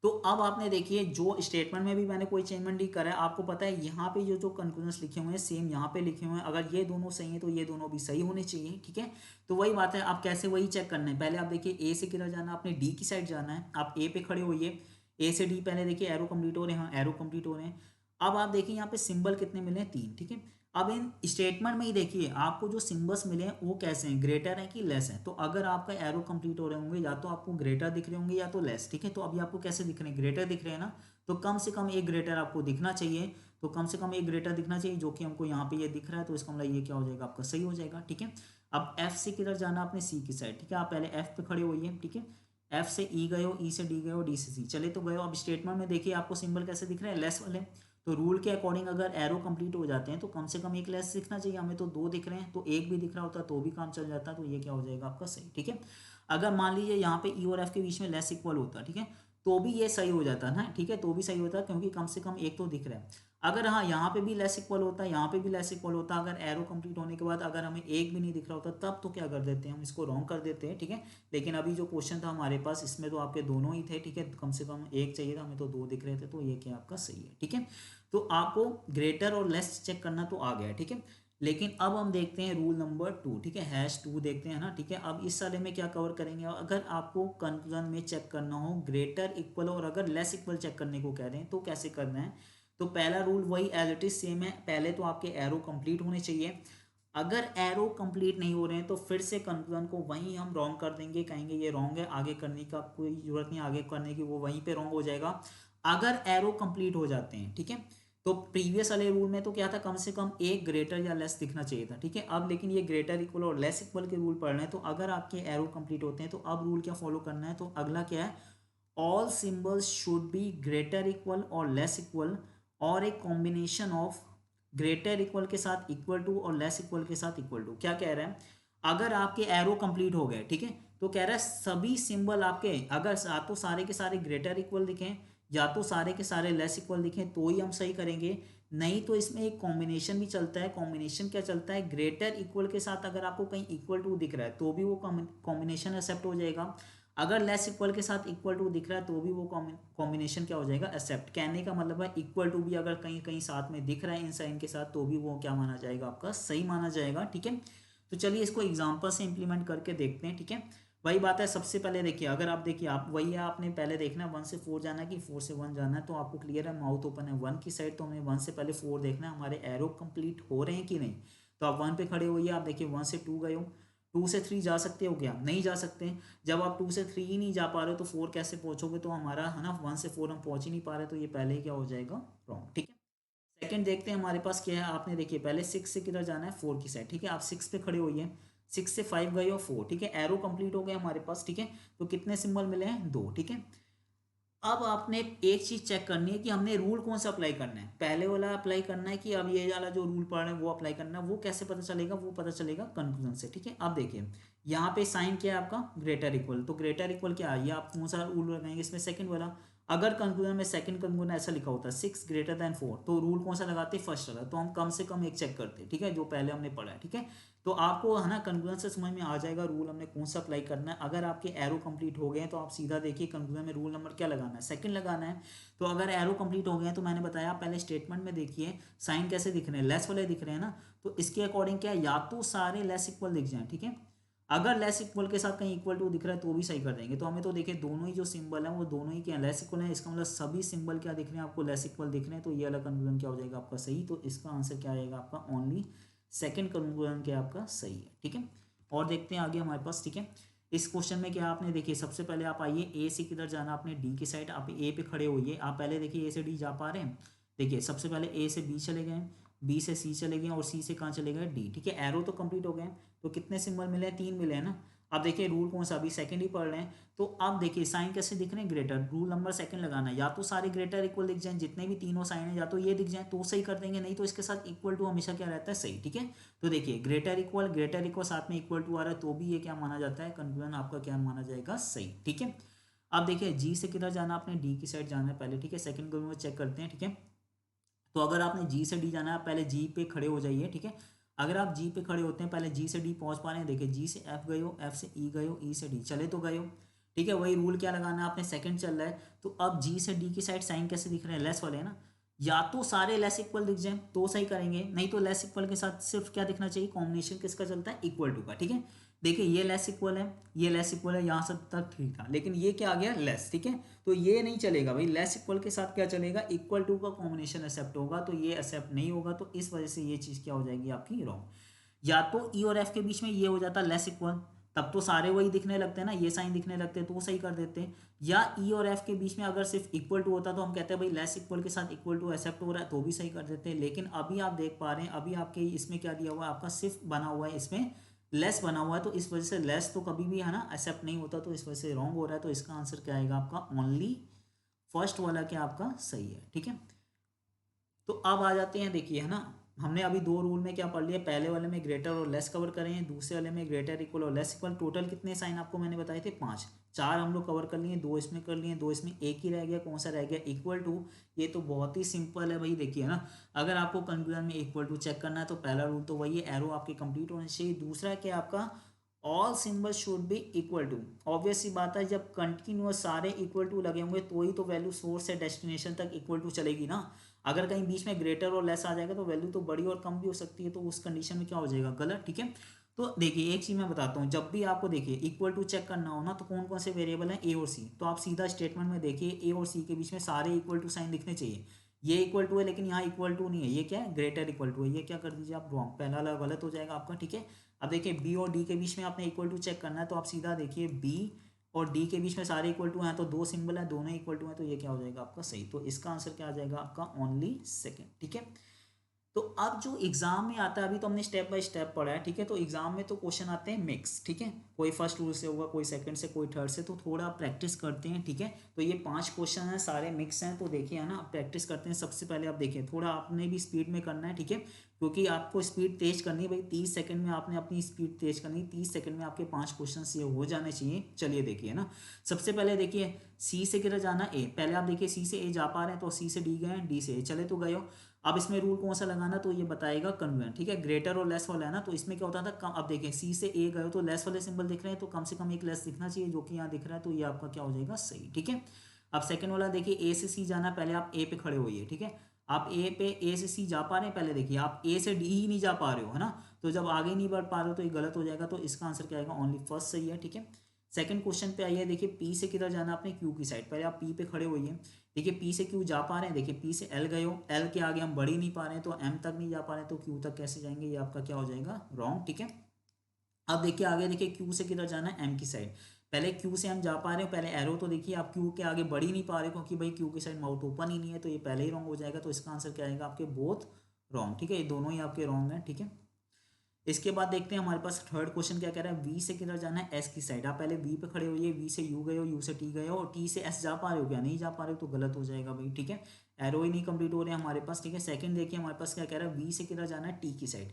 तो अब आपने देखिए जो स्टेटमेंट में भी मैंने कोई चेंजमेंट नहीं करा है, आपको पता है यहाँ पे जो जो कंक्लूजन लिखे हुए हैं सेम यहाँ पे लिखे हुए हैं, अगर ये दोनों सही हैं तो ये दोनों भी सही होने चाहिए, ठीक है। तो वही बात है, आप कैसे वही चेक करना है, पहले आप देखिए ए से किधर जाना है, आपने डी की साइड जाना है, आप ए पे खड़े होइए, ए से डी पहले देखिए एरो कंप्लीट हो रहे हैं, हाँ एरो कंप्लीट हो रहे हैं। अब आप देखिए यहाँ पे सिंबल कितने मिले हैं, 3, ठीक है। अब इन स्टेटमेंट में ही देखिए आपको जो सिंबल्स मिले हैं वो कैसे हैं, ग्रेटर है कि लेस है। तो अगर आपका एरो कंप्लीट हो रहे होंगे, या तो आपको ग्रेटर दिख रहे होंगे या तो लेस, ठीक है। तो अभी आपको कैसे दिख रहे हैं, ग्रेटर दिख रहे हैं ना, तो कम से कम एक ग्रेटर आपको दिखना चाहिए, तो कम से कम एक ग्रेटर दिखना चाहिए, जो कि हमको यहाँ पे ये दिख रहा है, तो इसका मतलब ये क्या हो जाएगा आपका, सही हो जाएगा, ठीक है। अब एफ से किधर जाना अपने सी की साइड, ठीक है। आप पहले एफ पे खड़े होइए, ठीक है। एफ से ई गए हो, ई से डी गए हो, डी से सी, चले तो गए हो। अब स्टेटमेंट में देखिए आपको सिंबल कैसे दिख रहे हैं, लेस वाले। तो रूल के अकॉर्डिंग अगर एरो कंप्लीट हो जाते हैं तो कम से कम एक लेस दिखना चाहिए, हमें तो 2 दिख रहे हैं, तो एक भी दिख रहा होता तो भी काम चल जाता, तो ये क्या हो जाएगा आपका सही, ठीक है। अगर मान लीजिए यहाँ पे ई और एफ के बीच में लेस इक्वल होता, ठीक है, तो भी ये सही हो जाता ना, ठीक है, तो भी सही होता क्योंकि कम से कम एक तो दिख रहा है। अगर हाँ यहाँ पे भी लेस इक्वल होता, यहाँ पे भी लेस इक्वल होता, अगर एरो कंप्लीट होने के बाद अगर हमें एक भी नहीं दिख रहा होता, तब तो क्या कर देते हैं हम, इसको रॉन्ग कर देते हैं, ठीक है। लेकिन अभी जो क्वेश्चन था हमारे पास, इसमें तो आपके दोनों ही थे, ठीक है, कम से कम एक चाहिए था, हमें तो 2 दिख रहे थे, तो ये क्या आपका सही है, ठीक है। तो आपको ग्रेटर और लेस चेक करना तो आ गया, ठीक है। लेकिन अब हम देखते हैं रूल नंबर 2, ठीक है, #2 देखते हैं ना, ठीक है। अब इस साले में क्या कवर करेंगे, अगर आपको कंक्लूजन में चेक करना हो ग्रेटर इक्वल और अगर लेस इक्वल चेक करने को कह रहे हैं, तो कैसे करना है। तो पहला रूल वही एज इट इज सेम है, पहले तो आपके एरो कंप्लीट होने चाहिए। अगर एरो कंप्लीट नहीं हो रहे हैं तो फिर से कंक्लूजन को वहीं हम रॉन्ग कर देंगे, कहेंगे ये रॉन्ग है, आगे करने का कोई जरूरत नहीं, आगे करने की वो वहीं पे रॉन्ग हो जाएगा। अगर एरो कंप्लीट हो जाते हैं, ठीक है, तो प्रीवियस वाले रूल में तो क्या था, कम से कम एक ग्रेटर या लेस दिखना चाहिए था, ठीक है। अब लेकिन ये ग्रेटर इक्वल और लेस इक्वल के रूल पढ़ रहे हैं, तो अगर आपके एरो कंप्लीट होते हैं तो अब रूल क्या फॉलो करना है, तो अगला क्या है, all symbols should be greater equal और लेस इक्वल, और एक कॉम्बिनेशन ऑफ ग्रेटर इक्वल के साथ इक्वल टू और लेस इक्वल के साथ इक्वल टू। क्या कह रहा है, अगर आपके एरो कंप्लीट हो गए, ठीक है, तो कह रहा है सभी सिंबल आपके अगर या तो सारे के सारे ग्रेटर इक्वल दिखें या तो सारे के सारे लेस इक्वल दिखें तो ही हम सही करेंगे, नहीं तो इसमें एक कॉम्बिनेशन भी चलता है। कॉम्बिनेशन क्या चलता है, ग्रेटर इक्वल के साथ अगर आपको कहीं इक्वल टू दिख रहा है तो भी वो कॉम्बिनेशन एक्सेप्ट हो जाएगा, अगर लेस इक्वल के साथ इक्वल टू दिख रहा है तो भी वो कॉम्बिनेशन क्या हो जाएगा, एक्सेप्ट। कहने का मतलब है इक्वल टू भी अगर कहीं कहीं साथ में दिख रहा है इन साइन के साथ तो भी वो क्या माना जाएगा, आपका सही माना जाएगा, ठीक है। तो चलिए इसको एग्जाम्पल से इंप्लीमेंट करके देखते हैं, ठीक है। वही बात है, सबसे पहले देखिए, अगर आप देखिए आप वही है, आपने पहले देखना है 1 से 4 जाना है कि 4 से 1 जाना है, तो आपको क्लियर है, माउथ ओपन है 1 की साइड, तो हमें 1 से पहले 4 देखना है हमारे एरो कंप्लीट हो रहे हैं कि नहीं। तो आप 1 पे खड़े होइए, आप देखिए 1 से 2 गए हो, 2 से 3 जा सकते हो क्या, नहीं जा सकते। जब आप 2 से 3 ही नहीं जा पा रहे हो तो 4 कैसे पहुंचोगे, तो हमारा है ना 1 से 4 हम पहुंच ही नहीं पा रहे, तो ये पहले ही क्या हो जाएगा, रॉन्ग, ठीक है। सेकंड देखते हैं हमारे पास क्या है, आपने देखिए पहले 6 से किधर जाना है, 4 की साइड, ठीक है। आप 6 पे खड़े होइए, 6 से 5 गए हो 4, ठीक है, एरो कंप्लीट हो गया हमारे पास, ठीक है। तो कितने सिंबल मिले हैं, 2, ठीक है। अब आपने एक चीज चेक करनी है कि हमने रूल कौन सा अप्लाई करना है, पहले वाला अप्लाई करना है कि अब ये वाला जो रूल पढ़ रहे हैं वो अप्लाई करना है। वो कैसे पता चलेगा, वो पता चलेगा कंक्लूजन से, ठीक है। अब देखिए यहाँ पे साइन क्या है आपका, ग्रेटर इक्वल, तो ग्रेटर इक्वल क्या है, ये आप कौन सा रूल लगाएंगे इसमें, सेकंड वाला। अगर कंक्लूजन में सेकंड कंक्लूजन ऐसा लिखा होता है 6 ग्रेटर देन 4, तो रूल कौन सा लगाते हैं, फर्स्ट वाला। तो हम कम से कम एक चेक करते हैं, ठीक है, जो पहले हमने पढ़ा है, ठीक है। तो आपको है ना कंक्लूजन से समझ में आ जाएगा रूल हमने कौन सा अप्लाई करना है। अगर आपके एरो कंप्लीट हो गए हैं तो आप सीधा देखिए कंक्लूजन में रूल नंबर क्या लगाना है, सेकंड लगाना है। तो अगर एरो कंप्लीट हो गए हैं तो मैंने बताया पहले स्टेटमेंट में देखिए साइन कैसे दिख रहे हैं, लेस वाले दिख रहे हैं ना, तो इसके अकॉर्डिंग क्या है, या तो सारे लेस इक्वल दिख जाए, ठीक है। अगर लेस इक्वल के साथ कहीं इक्वल टू दिख रहा है तो भी सही कर देंगे। तो हमें तो देखिए दोनों ही जो सिंबल है वो दोनों ही क्या लेस इक्वल है, इसका मतलब सभी सिंबल क्या दिख रहे हैं आपको, लेस इक्वल दिख रहे हैं, तो ये वाला कंक्लूजन क्या हो जाएगा आपका सही। तो इसका आंसर क्या आएगा आपका, ओनली सेकंड कंक्लूजन क्या आपका सही है, ठीक है। और देखते हैं आगे हमारे पास, ठीक है। इस क्वेश्चन में क्या आपने देखिए सबसे पहले आप आइए ए से किधर जाना, आपने डी की साइड, आप ए पे खड़े होइए। आप पहले देखिए ए से डी जा पा रहे हैं, देखिए सबसे पहले ए से बी चले गए, बी से सी चले गए और सी से कहाँ चले गए, डी, ठीक है। एरो तो कंप्लीट हो गए, तो कितने सिंबल मिले हैं, 3 मिले हैं ना। अब देखिए रूल कौन सा, अभी सेकंड ही पढ़ रहे हैं, तो अब देखिए साइन कैसे दिख रहे हैं, ग्रेटर, रूल नंबर सेकंड लगाना है, या तो सारे ग्रेटर इक्वल दिख जाएं, जितने भी तीनों साइन है या तो ये दिख जाए तो सही कर देंगे, नहीं तो इसके साथ इक्वल टू हमेशा क्या रहता है, सही, ठीक है। तो देखिए ग्रेटर इक्वल साथ में इक्वल टू आ रहा है तो भी ये क्या माना जाता है, कंक्लूजन आपका क्या माना जाएगा, सही, ठीक है। अब देखिए जी से किधर जाना, आपने डी की साइड जाना है पहले, ठीक है। सेकंड कंक्लूजन चेक करते हैं, ठीक है। तो अगर आपने जी से डी जाना है, आप पहले जी पे खड़े हो जाइए, ठीक है। अगर आप जी पे खड़े होते हैं, पहले जी से डी पहुंच पा रहे हैं, देखिए जी से एफ गए हो, एफ से ई गए हो, ई से डी चले तो गए हो, ठीक है। वही रूल क्या लगाना है आपने, सेकंड चल रहा है, तो अब जी से डी की साइड साइन कैसे दिख रहे हैं, लेस वाले है ना, या तो सारे लेस इक्वल दिख जाए तो सही करेंगे, नहीं तो लेस इक्वल के साथ सिर्फ क्या दिखना चाहिए, कॉम्बिनेशन किसका चलता है, इक्वल टू का, ठीक है। देखिए ये लेस इक्वल है, ये लेस इक्वल है, यहाँ से तक ठीक था, लेकिन ये क्या आ गया, लेस, ठीक है। तो ये नहीं चलेगा भाई, लेस इक्वल के साथ क्या चलेगा, इक्वल टू का कॉम्बिनेशन एक्सेप्ट होगा, तो ये एक्सेप्ट नहीं होगा, तो इस वजह से ये चीज़ क्या हो जाएगी आपकी रॉन्ग। या तो ई और एफ के बीच में ये हो जाता लेस इक्वल, तब तो सारे वही दिखने लगते हैं ना, ये साइन दिखने लगते हैं तो वो सही कर देते हैं। या ई और एफ के बीच में अगर सिर्फ इक्वल टू होता तो हम कहते हैं भाई लेस इक्वल के साथ इक्वल टू एक्सेप्ट हो रहा है तो भी सही कर देते हैं। लेकिन अभी आप देख पा रहे हैं, अभी आपके इसमें क्या दिया हुआ है, आपका सिर्फ बना हुआ है, इसमें लेस बना हुआ है, तो इस वजह से लेस तो कभी भी है ना एक्सेप्ट नहीं होता, तो इस वजह से रॉन्ग हो रहा है। तो इसका आंसर क्या आएगा आपका, ओनली फर्स्ट वाला क्या आपका सही है, ठीक है। तो अब आ जाते हैं, देखिए है ना, हमने अभी दो रूल में क्या पढ़ लिया, पहले वाले में ग्रेटर और लेस कवर करें हैं, दूसरे वाले में ग्रेटर इक्वल और लेस इक्वल। टोटल कितने साइन आपको मैंने बताए थे, 5, 4 हम लोग कवर कर लिए, 2 इसमें कर लिए, 2 इसमें, एक ही रह गया, कौन सा रह गया, इक्वल टू। ये तो बहुत ही सिंपल है भाई, देखिए ना, अगर आपको कंक्लूजन में इक्वल टू चेक करना है तो पहला रूल तो वही है, एरो आपके कंप्लीट होने चाहिए। दूसरा क्या आपका, all symbol should be equal to. Obvious सी बात है, जब कंटिन्यूअस सारे इक्वल टू लगे होंगे तो ही तो वैल्यू सोर्स से डेस्टिनेशन तक इक्वल टू चलेगी ना। अगर कहीं बीच में ग्रेटर और लेस आ जाएगा तो वैल्यू तो बड़ी और कम भी हो सकती है, तो उस कंडीशन में क्या हो जाएगा, गलत, ठीक है। तो देखिए एक चीज मैं बताता हूँ, जब भी आपको देखिए इक्वल टू चेक करना हो ना, तो कौन कौन से वेरिएबल हैं, ए और सी, तो आप सीधा स्टेटमेंट में देखिए ए और सी के बीच में सारे इक्वल टू साइन दिखने चाहिए। ये इक्वल टू है लेकिन यहाँ इक्वल टू नहीं है, ये क्या है, ग्रेटर इक्वल टू है, ये क्या कर दीजिए आप रॉन्ग, पहला वाला गलत हो जाएगा आपका, ठीक है। अब देखिए बी और डी के बीच में आपने इक्वल टू चेक करना है, तो आप सीधा देखिए बी और डी के बीच में सारे इक्वल टू हैं, तो दो सिंबल हैं, दोनों इक्वल टू हैं, तो ये क्या हो जाएगा आपका सही। तो इसका आंसर क्या आ जाएगा आपका, ओनली सेकंड, ठीक है। तो अब जो एग्जाम में आता है, अभी तो हमने स्टेप बाय स्टेप पढ़ा है, ठीक है। तो एग्जाम में तो क्वेश्चन आते हैं मिक्स, ठीक है, कोई फर्स्ट रूल से होगा, कोई सेकंड से, कोई थर्ड से, तो थोड़ा प्रैक्टिस करते हैं, ठीक है। तो ये 5 क्वेश्चन हैं, सारे मिक्स हैं, तो देखिए है ना, प्रैक्टिस करते हैं। सबसे पहले आप देखिए, थोड़ा आपने भी स्पीड में करना है, ठीक है, क्योंकि आपको स्पीड तेज करनी है भाई। 30 सेकंड में आपने अपनी स्पीड तेज करनी है, 30 सेकंड में आपके 5 क्वेश्चन ये हो जाने चाहिए। चलिए देखिए ना, सबसे पहले देखिए, सी से किधर जाना, ए। पहले आप देखिए सी से ए जा पा रहे हैं, तो सी से डी गए, डी से ए चले तो गए हो। अब इसमें रूल कौन सा लगाना, तो ये बताएगा कन्वेंट, ठीक है। ग्रेटर और लेस वाला है ना, तो इसमें क्या होता था कम। अब देखिए सी से ए गए हो तो लेस वाले सिंबल दिख रहे हैं, तो कम से कम एक लेस दिखना चाहिए, जो कि यहाँ दिख रहा है, तो ये आपका क्या हो जाएगा, सही, ठीक है। अब सेकंड वाला देखिए, ए से सी जाना, पहले आप ए पे खड़े होइए, ठीक है। आप ए से सी जा पा रहे हैं, पहले देखिए आप ए से डी ही नहीं जा पा रहे हो, है ना। तो जब आगे नहीं बढ़ पा रहे हो तो ये गलत हो जाएगा, तो इसका आंसर क्या आएगा, ओनली फर्स्ट सही है, ठीक है। सेकंड क्वेश्चन पे आइए, देखिए पी से किधर जाना, आपने क्यू की साइड, पहले आप पी पे खड़े होइए। देखिए पी से क्यू जा पा रहे हैं, देखिए पी से एल गए हो, एल के आगे हम बढ़ ही नहीं पा रहे हैं, तो एम तक नहीं जा पा रहे हैं, तो क्यू तक कैसे जाएंगे, ये आपका क्या हो जाएगा, रॉन्ग, ठीक है। अब देखिए आगे, देखिए क्यू से किधर जाना है, एम की साइड। पहले क्यू से हम जा पा रहे हो, पहले एरो, तो देखिए आप क्यू के आगे बढ़ ही नहीं पा रहे, क्योंकि भाई क्यू की साइड माउथ ओपन ही नहीं है, तो ये पहले ही रॉन्ग हो जाएगा, तो इसका आंसर क्या आएगा, आपके बोथ रॉन्ग, ठीक है, ये दोनों ही आपके रॉन्ग हैं, ठीक है। इसके बाद देखते हैं हमारे पास थर्ड क्वेश्चन क्या कह रहा है, वी से किधर जाना है, एस की साइड। आप पहले वी पे खड़े होइए, वी से यू गए हो, यू से टी गए हो, और टी से एस जा पा रहे हो क्या, नहीं जा पा रहे हो, तो गलत हो जाएगा भाई, ठीक है। एरो ही नहीं कंप्लीट हो रहे हैं हमारे पास, ठीक है। सेकंड देखिए हमारे पास क्या कह रहा है, वी से किधर जाना है, टी की साइड।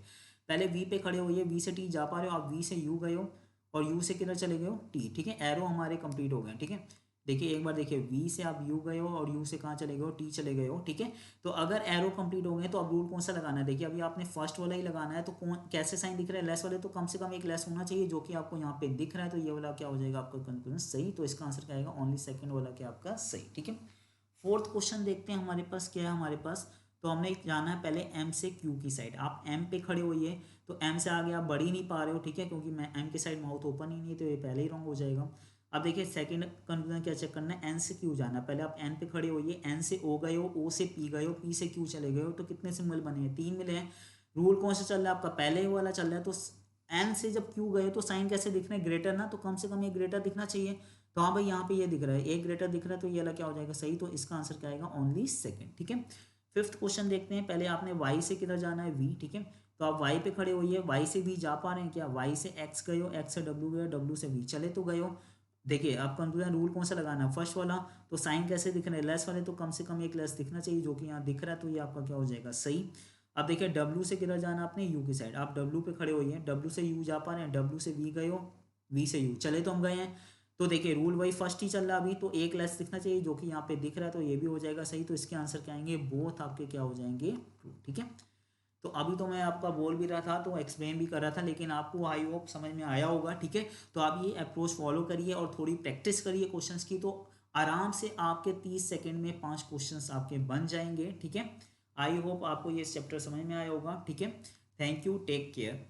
पहले वी पे खड़े होइए, वी से टी जा पा रहे हो, आप वी से यू गए हो, और यू से किधर चले गए हो, टी, ठीक है। एरो हमारे कंप्लीट हो गए, ठीक है। देखिए एक बार देखिए, वी से आप यू गए हो, और यू से कहाँ चले गए हो, टी चले गए हो, ठीक है। तो अगर एरो कंप्लीट हो गए तो अब रूल कौन सा लगाना है, देखिए अभी आपने फर्स्ट वाला ही लगाना है, तो कौन कैसे साइन दिख रहा है, लेस वाले, तो कम से कम एक लेस होना चाहिए, जो कि आपको यहाँ पे दिख रहा है, तो ये वाला क्या हो जाएगा आपका कंक्लूजन सही, तो इसका आंसर क्या आएगा, ओनली सेकंड वाला क्या आपका सही, ठीक है। फोर्थ क्वेश्चन देखते हैं हमारे पास क्या है हमारे पास। तो हमने जाना है पहले एम से क्यू की साइड, आप एम पे खड़े होइए, तो एम से आगे आप बढ़ ही नहीं पा रहे हो, ठीक है, क्योंकि मैं एम की साइड माउथ ओपन ही नहीं है, तो ये पहले ही रॉन्ग हो जाएगा। अब देखिए सेकंड कंक्लूजन क्या चेक करना है, एन से क्यू जाना, पहले आप एन पे खड़े होइए, एन से ओ गए हो, ओ से पी गए हो, पी से क्यू चले गए हो, तो कितने सिंबल बने हैं, 3 मिले हैं। रूल कौन सा चल रहा है आपका, पहले वाला चल रहा है, तो एन से जब क्यू गए तो साइन कैसे दिख रहे हैं, ग्रेटर ना, तो कम से कम ये ग्रेटर दिखना चाहिए। तो हाँ भाई यहाँ पे ये दिख रहा है, एक ग्रेटर दिख रहा है, तो ये वाला क्या हो जाएगा सही, तो इसका आंसर क्या आएगा, ओनली सेकंड, ठीक है। फिफ्थ क्वेश्चन देखते हैं, पहले आपने वाई से किधर जाना है, वी, ठीक है। तो आप वाई पे खड़े होइए, वाई से वी जा पा रहे हैं क्या, वाई से एक्स गए हो, एक्स से डब्ल्यू गए हो, डब्ल्यू से वी चले तो गए हो। देखिए आप कंक्लूजन रूल कौन सा लगाना है, फर्स्ट वाला, तो साइन कैसे दिख रहे हैं, लेस वाले, तो कम से कम एक लेस दिखना चाहिए, जो कि यहाँ दिख रहा है, तो ये आपका क्या हो जाएगा सही। अब देखिए डब्ल्यू से किधर जाना आपने, यू की साइड, आप डब्ल्यू पे खड़े हुए हैं, डब्ल्यू से यू जा पा रहे हैं, डब्ल्यू से वी गए हो, वी से यू चले तो हम गए हैं। तो देखिए रूल वही फर्स्ट ही चल रहा है अभी, तो एक लेस दिखना चाहिए, जो कि यहाँ पे दिख रहा है, तो ये भी हो जाएगा सही, तो इसके आंसर क्या आएंगे, बोथ आपके क्या हो जाएंगे ट्रू, ठीक है। तो अभी तो मैं आपका बोल भी रहा था, तो एक्सप्लेन भी कर रहा था, लेकिन आपको आई होप समझ में आया होगा, ठीक है। तो आप ये अप्रोच फॉलो करिए और थोड़ी प्रैक्टिस करिए क्वेश्चंस की, तो आराम से आपके 30 सेकंड में 5 क्वेश्चंस आपके बन जाएंगे, ठीक है। आई होप आपको ये चैप्टर समझ में आया होगा, ठीक है। Thank you, take care.